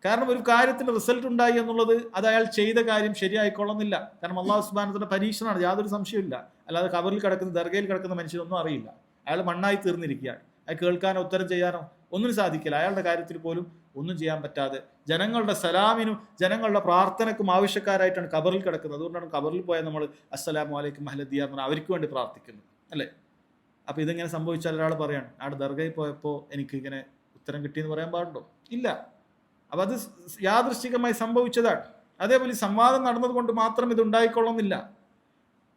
കാരണം ഒരു കാര്യത്തിന് റിസൾട്ട് ഉണ്ടായി എന്നുള്ളത് അത് അയാൾ ചെയ്ത കാര്യം ശരിയായിക്കൊള്ളുന്നില്ല. കാരണം അള്ളാഹു സുബ്ഹാനഹു പരീക്ഷണമാണ്, യാതൊരു സംശയമില്ല. അല്ലാതെ കബറിൽ കിടക്കുന്ന ദർഗയിൽ കിടക്കുന്ന മനുഷ്യനൊന്നും അറിയില്ല. അയാൾ മണ്ണായി തീർന്നിരിക്കുകയാണ്. അയാൾ കേൾക്കാനോ ഉത്തരം ചെയ്യാനോ ഒന്നും സാധിക്കില്ല. അയാളുടെ കാര്യത്തിൽ പോലും ഒന്നും ചെയ്യാൻ പറ്റാതെ ജനങ്ങളുടെ സലാമിനും ജനങ്ങളുടെ പ്രാർത്ഥനയ്ക്കും ആവശ്യക്കാരായിട്ടാണ് കബറിൽ കിടക്കുന്നത്. അതുകൊണ്ടാണ് കബറിൽ പോയാൽ നമ്മൾ അസ്സലാമു അലൈക്കും അഹ്ലദിയ എന്ന് പറഞ്ഞാൽ അവർക്ക് വേണ്ടി പ്രാർത്ഥിക്കുന്നത്, അല്ലേ? അപ്പോൾ ഇതിങ്ങനെ സംഭവിച്ചാൽ ഒരാൾ പറയാണ് അവിടെ ദർഗയിൽ പോയപ്പോൾ എനിക്ക് ഇങ്ങനെ ഉത്തരം കിട്ടിയെന്ന് പറയാൻ പാടുണ്ടോ? ഇല്ല. അപ്പം അത് യാദൃശ്ചികമായി സംഭവിച്ചതാണ്. അതേപോലെ ഈ സംവാദം നടന്നതുകൊണ്ട് മാത്രം ഇത് ഉണ്ടായിക്കൊള്ളുന്നില്ല.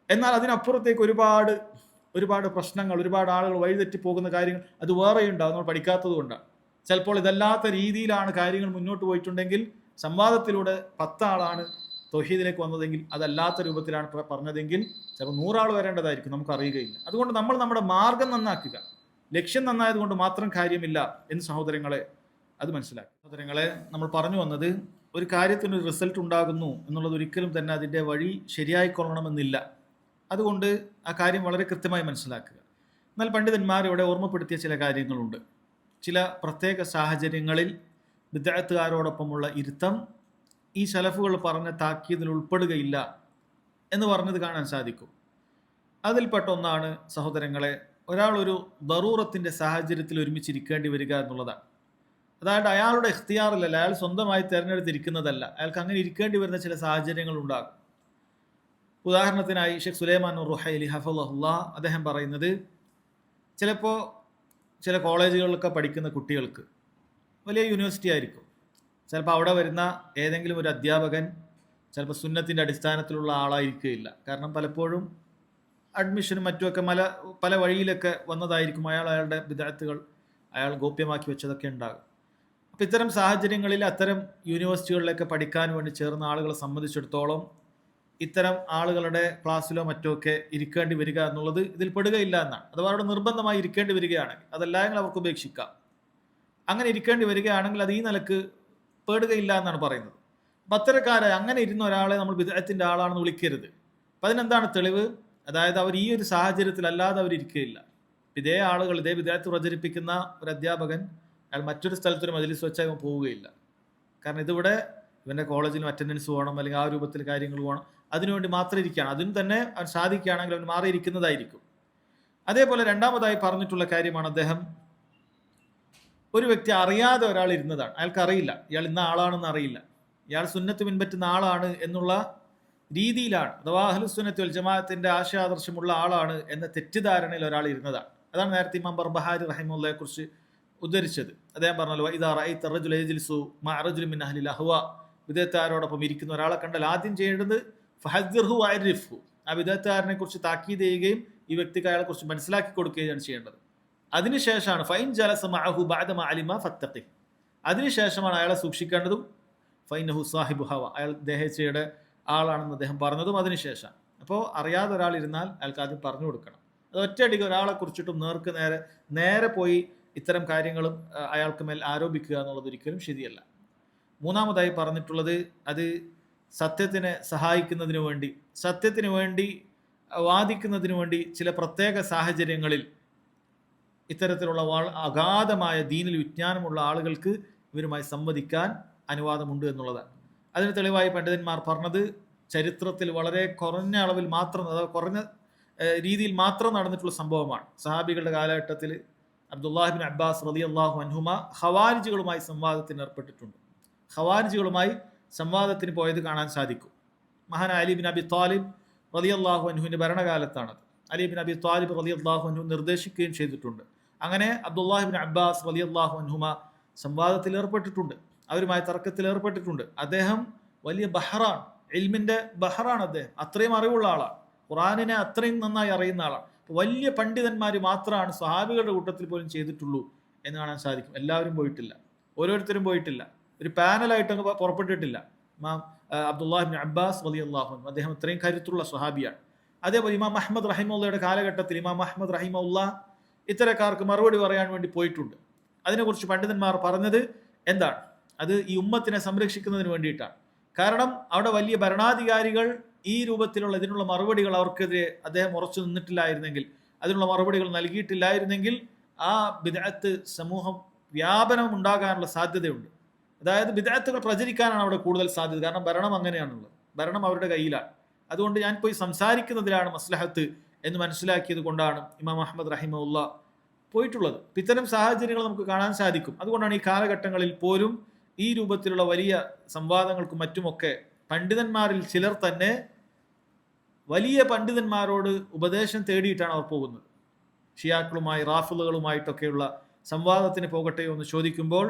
എന്നാൽ അതിനപ്പുറത്തേക്ക് ഒരുപാട് ഒരുപാട് പ്രശ്നങ്ങൾ, ഒരുപാട് ആളുകൾ വഴിതെറ്റി പോകുന്ന കാര്യങ്ങൾ അത് വേറെയുണ്ടാവും, നമ്മൾ പഠിക്കാത്തത് കൊണ്ടാണ്. ചിലപ്പോൾ ഇതല്ലാത്ത രീതിയിലാണ് കാര്യങ്ങൾ മുന്നോട്ട് പോയിട്ടുണ്ടെങ്കിൽ, സംവാദത്തിലൂടെ 10 ആളാണ് തൗഹീദിലേക്ക് വന്നതെങ്കിൽ അതല്ലാത്ത രൂപത്തിലാണ് പറഞ്ഞതെങ്കിൽ ചിലപ്പോൾ 100 ആൾ വരേണ്ടതായിരിക്കും, നമുക്ക് അറിയുകയില്ല. അതുകൊണ്ട് നമ്മൾ നമ്മുടെ മാർഗം നന്നാക്കുക. ലക്ഷ്യം നന്നായത് കൊണ്ട് മാത്രം കാര്യമില്ല എന്ന് സഹോദരങ്ങളെ അത് മനസ്സിലാക്കുക. സഹോദരങ്ങളെ, നമ്മൾ പറഞ്ഞു വന്നത് ഒരു കാര്യത്തിനൊരു റിസൾട്ട് ഉണ്ടാകുന്നു എന്നുള്ളത് ഒരിക്കലും തന്നെ അതിൻ്റെ വഴി ശരിയായിക്കൊള്ളണമെന്നില്ല. അതുകൊണ്ട് ആ കാര്യം വളരെ കൃത്യമായി മനസ്സിലാക്കുക. എന്നാൽ പണ്ഡിതന്മാർ ഇവിടെ ഓർമ്മപ്പെടുത്തിയ ചില കാര്യങ്ങളുണ്ട്. ചില പ്രത്യേക സാഹചര്യങ്ങളിൽ ബിദ്അത്തുകാരോടൊപ്പമുള്ള ഇരുത്തം ഈ സലഫുകൾ പറഞ്ഞ താക്കീതിൽ ഉൾപ്പെടുകയില്ല എന്ന് പറഞ്ഞത് കാണാൻ സാധിക്കും. അതിൽപ്പെട്ട ഒന്നാണ് സഹോദരങ്ങളെ, ഒരാൾ ഒരു ദറൂറത്തിൻ്റെ സാഹചര്യത്തിൽ ഒരുമിച്ചിരിക്കേണ്ടി വരിക എന്നുള്ളതാണ്. അതായത് അയാളുടെ ഇഖ്തിയാറിലല്ല, അയാൾ സ്വന്തമായി തിരഞ്ഞെടുത്തിരിക്കുന്നതല്ല, അയാൾക്ക് അങ്ങനെ ഇരിക്കേണ്ടി വരുന്ന ചില സാഹചര്യങ്ങൾ ഉണ്ടാകും. ഉദാഹരണത്തിനായി ഷെയ്ഖ് സുലൈമാൻ റുഹൈലി ഹഫളഹുല്ലാ അദ്ദേഹം പറയുന്നത്, ചിലപ്പോൾ ചില കോളേജുകളിലൊക്കെ പഠിക്കുന്ന കുട്ടികൾക്ക് വലിയ യൂണിവേഴ്സിറ്റി ആയിരിക്കും, ചിലപ്പോൾ അവിടെ വരുന്ന ഏതെങ്കിലും ഒരു അധ്യാപകൻ ചിലപ്പോൾ സുന്നത്തിൻ്റെ അടിസ്ഥാനത്തിലുള്ള ആളായിരിക്കുകയില്ല. കാരണം പലപ്പോഴും അഡ്മിഷനും മറ്റുമൊക്കെ പല വഴിയിലൊക്കെ വന്നതായിരിക്കും. അയാളുടെ ബിദ്അത്തുകൾ അയാൾ ഗോപ്യമാക്കി വെച്ചതൊക്കെ ഉണ്ടാകും. അപ്പം ഇത്തരം സാഹചര്യങ്ങളിൽ അത്തരം യൂണിവേഴ്സിറ്റികളിലൊക്കെ പഠിക്കാൻ വേണ്ടി ചേർന്ന ആളുകളെ സംബന്ധിച്ചിടത്തോളം ഇത്തരം ആളുകളുടെ ക്ലാസ്സിലോ മറ്റോ ഒക്കെ ഇരിക്കേണ്ടി വരിക എന്നുള്ളത് ഇതിൽ പെടുകയില്ല എന്നാണ്. അഥവാ അവിടെ നിർബന്ധമായി ഇരിക്കേണ്ടി വരികയാണെങ്കിൽ, അതല്ലെങ്കിൽ അവർക്ക് ഉപേക്ഷിക്കാം. അങ്ങനെ ഇരിക്കേണ്ടി വരികയാണെങ്കിൽ അത് ഈ നിലക്ക് പേടുകയില്ല എന്നാണ് പറയുന്നത്. അപ്പം അത്തരക്കാരായ അങ്ങനെ ഇരുന്ന ഒരാളെ നമ്മൾ ബിദ്അത്തിന്റെ ആളാണെന്ന് വിളിക്കരുത്. അപ്പം അതിനെന്താണ് തെളിവ്? അതായത് അവർ ഈ ഒരു സാഹചര്യത്തിൽ അല്ലാതെ അവരിയ്ക്കുകയില്ല. ഇതേ ആളുകൾ, ഇതേ ബിദ്അത്ത് പ്രചരിപ്പിക്കുന്ന ഒരു അധ്യാപകൻ അയാൾ മറ്റൊരു സ്ഥലത്തൊരു മജ്‌ലിസ് വെച്ചാൽ അവൻ പോവുകയില്ല. കാരണം ഇതിവിടെ ഇവൻ്റെ കോളേജിലും അറ്റൻഡൻസ് വേണം, അല്ലെങ്കിൽ ആ രൂപത്തിൽ കാര്യങ്ങൾ വേണം, അതിനുവേണ്ടി മാത്രം ഇരിക്കുകയാണ്. അതിന് തന്നെ അവൻ സാധിക്കുകയാണെങ്കിൽ അവൻ മാറിയിരിക്കുന്നതായിരിക്കും. അതേപോലെ രണ്ടാമതായി പറഞ്ഞിട്ടുള്ള കാര്യമാണ്, അദ്ദേഹം ഒരു വ്യക്തി അറിയാതെ ഒരാൾ ഇരുന്നതാണ്, അയാൾക്കറിയില്ല ഇയാൾ ഇന്ന ആളാണെന്ന് അറിയില്ല, ഇയാൾ സുന്നത്ത് പിൻപറ്റുന്ന ആളാണ് എന്നുള്ള രീതിയിലാണ്, അഥവാ അഹ്ലുസുന്നത്തി വൽ ജമാഅത്തിന്റെ ആശയാദർശമുള്ള ആളാണ് എന്ന തെറ്റിദ്ധാരണയിൽ ഒരാൾ ഇരുന്നതാണ്. അതാണ് നേരത്തെ ഇമാം ബർബഹാരി റഹിമഹുള്ളയെ കുറിച്ച് ഉദ്ധരിച്ചത്. അദ്ദേഹം പറഞ്ഞല്ലോ, ഇദാ റഅയ്ത റജുല യജ്ലിസു മഅ റജുലിൻ മിൻ അഹ്ലിൽ അഹ്വാ, വിദഗ്ധരോടൊപ്പം ഇരിക്കുന്ന ഒരാളെ കണ്ടാൽ ആദ്യം ചെയ്യേണ്ടത് ഫഹദ്ദിർഹു വഅരിഫ്ഹു, ആ വിദഗ്ധനെ കുറിച്ച് താക്കീത് ചെയ്യുകയും ഈ വ്യക്തിക്ക് അയാളെ കുറിച്ച് മനസ്സിലാക്കി കൊടുക്കുകയാണ് ചെയ്യേണ്ടത്. അതിനുശേഷമാണ് ഫൈൻ ജലസ മഅഹു ബഅദ മാ അലിമ ഫത്തഖി, അതിനുശേഷമാണ് അയാളെ സൂക്ഷിക്കേണ്ടതും. ഫൈനഹു സാഹിബു ഹവ, അയാൾ ദേഹേച്ഛയുടെ ആളാണെന്ന് അദ്ദേഹം പറഞ്ഞതും അതിനുശേഷം. അപ്പോൾ അറിയാതെ ഒരാൾ ഇരുന്നാൽ അയാൾക്ക് ആദ്യം പറഞ്ഞു കൊടുക്കണം. അത് ഒറ്റയടിക്ക് ഒരാളെ കുറിച്ചിട്ടും നേർക്ക് നേരെ പോയി ഇത്തരം കാര്യങ്ങളും അയാൾക്ക് മേൽ ആരോപിക്കുക എന്നുള്ളത് ഒരിക്കലും ശരിയല്ല. മൂന്നാമതായി പറഞ്ഞിട്ടുള്ളത്, അത് സത്യത്തിനെ സഹായിക്കുന്നതിനു വേണ്ടി, സത്യത്തിന് വേണ്ടി വാദിക്കുന്നതിനു വേണ്ടി ചില പ്രത്യേക സാഹചര്യങ്ങളിൽ ഇത്തരത്തിലുള്ള അഗാധമായ ദീനിൽ വിജ്ഞാനമുള്ള ആളുകൾക്ക് ഇവരുമായി സംവദിക്കാൻ അനുവാദമുണ്ട് എന്നുള്ളതാണ്. അതിന് തെളിവായി പണ്ഡിതന്മാർ പറഞ്ഞത്, ചരിത്രത്തിൽ വളരെ കുറഞ്ഞ അളവിൽ മാത്രം, അതായത് കുറഞ്ഞ രീതിയിൽ മാത്രം നടന്നിട്ടുള്ള സംഭവമാണ്. സഹാബികളുടെ കാലഘട്ടത്തിൽ അബ്ദുല്ലാഹിബ്ൻ അബ്ബാസ് റളിയല്ലാഹു അൻഹുമ ഖവാരിജികളുമായി സംവാദത്തിന് ഏർപ്പെട്ടിട്ടുണ്ട്. ഖവാരിജികളുമായി സംവാദത്തിന് പോയത് കാണാൻ സാധിക്കും. മഹാനായ അലി ബിൻ അബി ത്വാലിബ് റളിയല്ലാഹു അൻഹുവിൻ്റെ ഭരണകാലത്താണത്. അലി ബിൻ അബി ത്വാലിബ് റളിയല്ലാഹു അൻഹു നിർദ്ദേശിക്കുകയും ചെയ്തിട്ടുണ്ട്. അങ്ങനെ അബ്ദുല്ലാഹിബ്ൻ അബ്ബാസ് റളിയല്ലാഹു അൻഹുമ സംവാദത്തിൽ ഏർപ്പെട്ടിട്ടുണ്ട്, അവരുമായി തർക്കത്തിൽ ഏർപ്പെട്ടിട്ടുണ്ട്. അദ്ദേഹം വലിയ ബഹറാണ്, ഇൽമിൻ്റെ ബഹറാണ് അദ്ദേഹം, അത്രയും അറിവുള്ള ആളാണ്, ഖുർആനിനെ അത്രയും നന്നായി അറിയുന്ന ആളാണ്. വലിയ പണ്ഡിതന്മാർ മാത്രമാണ് സ്വഹാബികളുടെ കൂട്ടത്തിൽ പോലും ചെയ്തിട്ടുള്ളൂ എന്ന് കാണാൻ സാധിക്കും. എല്ലാവരും പോയിട്ടില്ല, ഓരോരുത്തരും പോയിട്ടില്ല, ഒരു പാനലായിട്ട് അങ്ങ് പുറപ്പെട്ടിട്ടില്ല. ഇമാം അബ്ദുല്ലാഹിബ്ൻ അബ്ബാസ് റളിയല്ലാഹു അൻഹു അദ്ദേഹം ഇത്രയും കരുത്തുള്ള സ്വഹാബിയാണ്. അതേപോലെ ഇമാം അഹ്മദ് റഹിമഹുള്ളയുടെ കാലഘട്ടത്തിൽ ഇമാം അഹ്മദ് റഹിമഹുല്ല ഇത്തരക്കാർക്ക് മറുപടി പറയാൻ വേണ്ടി പോയിട്ടുണ്ട്. അതിനെക്കുറിച്ച് പണ്ഡിതന്മാർ പറഞ്ഞത് എന്താണ്? അത് ഈ ഉമ്മത്തിനെ സംരക്ഷിക്കുന്നതിന് വേണ്ടിയിട്ടാണ്. കാരണം അവിടെ വലിയ ഭരണാധികാരികൾ ഈ രൂപത്തിലുള്ള ഇതിനുള്ള മറുപടികൾ അവർക്കെതിരെ അദ്ദേഹം ഉറച്ചു നിന്നിട്ടില്ലായിരുന്നെങ്കിൽ, അതിനുള്ള മറുപടികൾ നൽകിയിട്ടില്ലായിരുന്നെങ്കിൽ ആ ബിദ്അത്ത് സമൂഹം വ്യാപനം ഉണ്ടാകാനുള്ള സാധ്യതയുണ്ട്. അതായത് ബിദ്അത്തുകൾ പ്രചരിക്കാനാണ് അവിടെ കൂടുതൽ സാധ്യത. കാരണം ഭരണം അങ്ങനെയാണുള്ളത്, ഭരണം അവരുടെ കയ്യിലാണ്. അതുകൊണ്ട് ഞാൻ പോയി സംസാരിക്കുന്നതിലാണ് മസ്ലഹത്ത് എന്ന് മനസ്സിലാക്കിയത് കൊണ്ടാണ് ഇമാം അഹ്മദ് റഹിമഹുല്ല പോയിട്ടുള്ളത്. ഇത്തരം സാഹചര്യങ്ങൾ നമുക്ക് കാണാൻ സാധിക്കും. അതുകൊണ്ടാണ് ഈ കാലഘട്ടങ്ങളിൽ പോലും ഈ രൂപത്തിലുള്ള വലിയ സംവാദങ്ങൾക്കും മറ്റുമൊക്കെ പണ്ഡിതന്മാരിൽ ചിലർ തന്നെ വലിയ പണ്ഡിതന്മാരോട് ഉപദേശം തേടിയിട്ടാണ് അവർ പോകുന്നത്. ഷിയാക്കളുമായി റാഫിളുകളുമായിട്ടൊക്കെയുള്ള സംവാദത്തിന് പോകട്ടെ എന്ന് ചോദിക്കുമ്പോൾ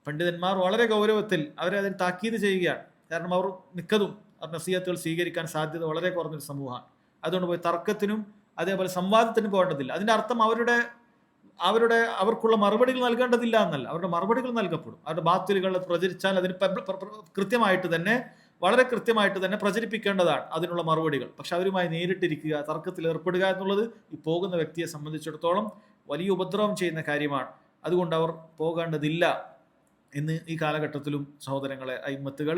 പണ്ഡിതന്മാർ വളരെ ഗൗരവത്തിൽ അവരെ അതിന് താക്കീത് ചെയ്യുകയാണ്. കാരണം അവർ മിക്കതും നസീഹത്തുകൾ സ്വീകരിക്കാൻ സാധ്യത വളരെ കുറഞ്ഞൊരു സമൂഹമാണ്. അതുകൊണ്ട് പോയി തർക്കത്തിനും അതേപോലെ സംവാദത്തിനും പോകേണ്ടതില്ല. അതിൻ്റെ അർത്ഥം അവർക്കുള്ള മറുപടികൾ നൽകേണ്ടതില്ല എന്നല്ല, അവരുടെ മറുപടികൾ നൽകപ്പെടും. അവരുടെ ബാത്തിലുകൾ പ്രചരിച്ചാൽ അതിന് കൃത്യമായിട്ട് തന്നെ, വളരെ കൃത്യമായിട്ട് തന്നെ പ്രചരിപ്പിക്കേണ്ടതാണ് അതിനുള്ള മറുപടികൾ. പക്ഷെ അവരുമായി നേരിട്ടിരിക്കുക, തർക്കത്തിൽ ഏർപ്പെടുക എന്നുള്ളത് ഈ പോകുന്ന വ്യക്തിയെ സംബന്ധിച്ചിടത്തോളം വലിയ ഉപദ്രവം ചെയ്യുന്ന കാര്യമാണ്. അതുകൊണ്ട് അവർ പോകേണ്ടതില്ല എന്ന് ഈ കാലഘട്ടത്തിലും സഹോദരങ്ങളെ അയിമ്മത്തുകൾ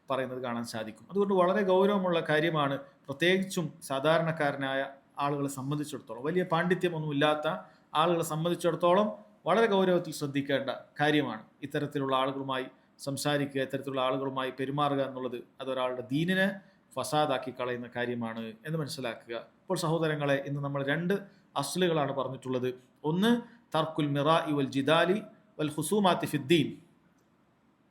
പറയുന്നത് കാണാൻ സാധിക്കും. അതുകൊണ്ട് വളരെ ഗൗരവമുള്ള കാര്യമാണ്, പ്രത്യേകിച്ചും സാധാരണക്കാരനായ ആളുകളെ സംബന്ധിച്ചിടത്തോളം, വലിയ പാണ്ഡിത്യമൊന്നുമില്ലാത്ത ആളുകളെ സംബന്ധിച്ചിടത്തോളം വളരെ ഗൗരവത്തിൽ ശ്രദ്ധിക്കേണ്ട കാര്യമാണ് ഇത്തരത്തിലുള്ള ആളുകളുമായി സംസാരിക്കുക, ഇത്തരത്തിലുള്ള ആളുകളുമായി പെരുമാറുക എന്നുള്ളത്. അതൊരാളുടെ ദീനിനെ ഫസാദാക്കി കളയുന്ന കാര്യമാണ് എന്ന് മനസ്സിലാക്കുക. ഇപ്പോൾ സഹോദരങ്ങളെ, ഇന്ന് നമ്മൾ 2 അസ്ലുകളാണ് പറഞ്ഞിട്ടുള്ളത്. ഒന്ന്, തർക്കുൽ മിറാഇ വൽ ജിദാലി വൽ ഹുസൂമാത്തി ഫിദ്ദീൻ,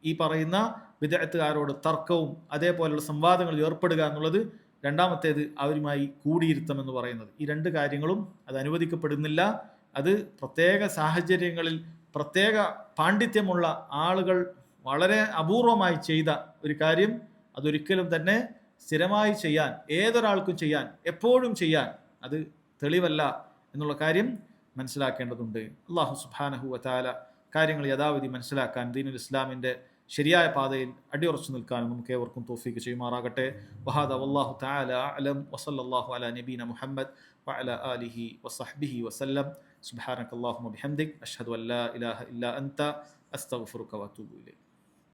ഈ പറയുന്ന ബിദ്അത്തുകാരോട് തർക്കവും അതേപോലെയുള്ള സംവാദങ്ങളിൽ ഏർപ്പെടുക എന്നുള്ളത്. രണ്ടാമത്തേത്, അവരുമായി കൂടിയിരുത്തം എന്ന് പറയുന്നത്. ഈ 2 കാര്യങ്ങളും അത് അനുവദിക്കപ്പെടുന്നില്ല. അത് പ്രത്യേക സാഹചര്യങ്ങളിൽ പ്രത്യേക പാണ്ഡിത്യമുള്ള ആളുകൾ വളരെ അപൂർവമായി ചെയ്ത ഒരു കാര്യം. അതൊരിക്കലും തന്നെ സ്ഥിരമായി ചെയ്യാൻ, ഏതൊരാൾക്കും ചെയ്യാൻ, എപ്പോഴും ചെയ്യാൻ അത് തെളിവല്ല എന്നുള്ള കാര്യം മനസ്സിലാക്കേണ്ടതുണ്ട്. അല്ലാഹു സുബ്ഹാനഹു വ തആല കാര്യങ്ങൾ യഥാവിധി മനസ്സിലാക്കാൻ, ദീനുൽ ഇസ്ലാമിൻ്റെ ശരിയായ പാതയിൽ അടിയുറച്ചു നിൽക്കാനും നമുക്ക് ഏവർക്കും തൗഫീഖ് ചെയ്യുമാറാകട്ടെ. വഹാദ വല്ലാഹു തആല അഅലം വസല്ലല്ലാഹു അലാ നബീന മുഹമ്മദ് വഅലാ ആലിഹി വസഹ്ബിഹി വസല്ലം. സുബ്ഹാനകല്ലാഹുമ്മ ബിഹംദിക് അഷ്ഹദു അൻ ലാ ഇലാഹ ഇല്ലാ അൻത അസ്തഗ്ഫിറുക വഅതൂബു ഇലൈക്.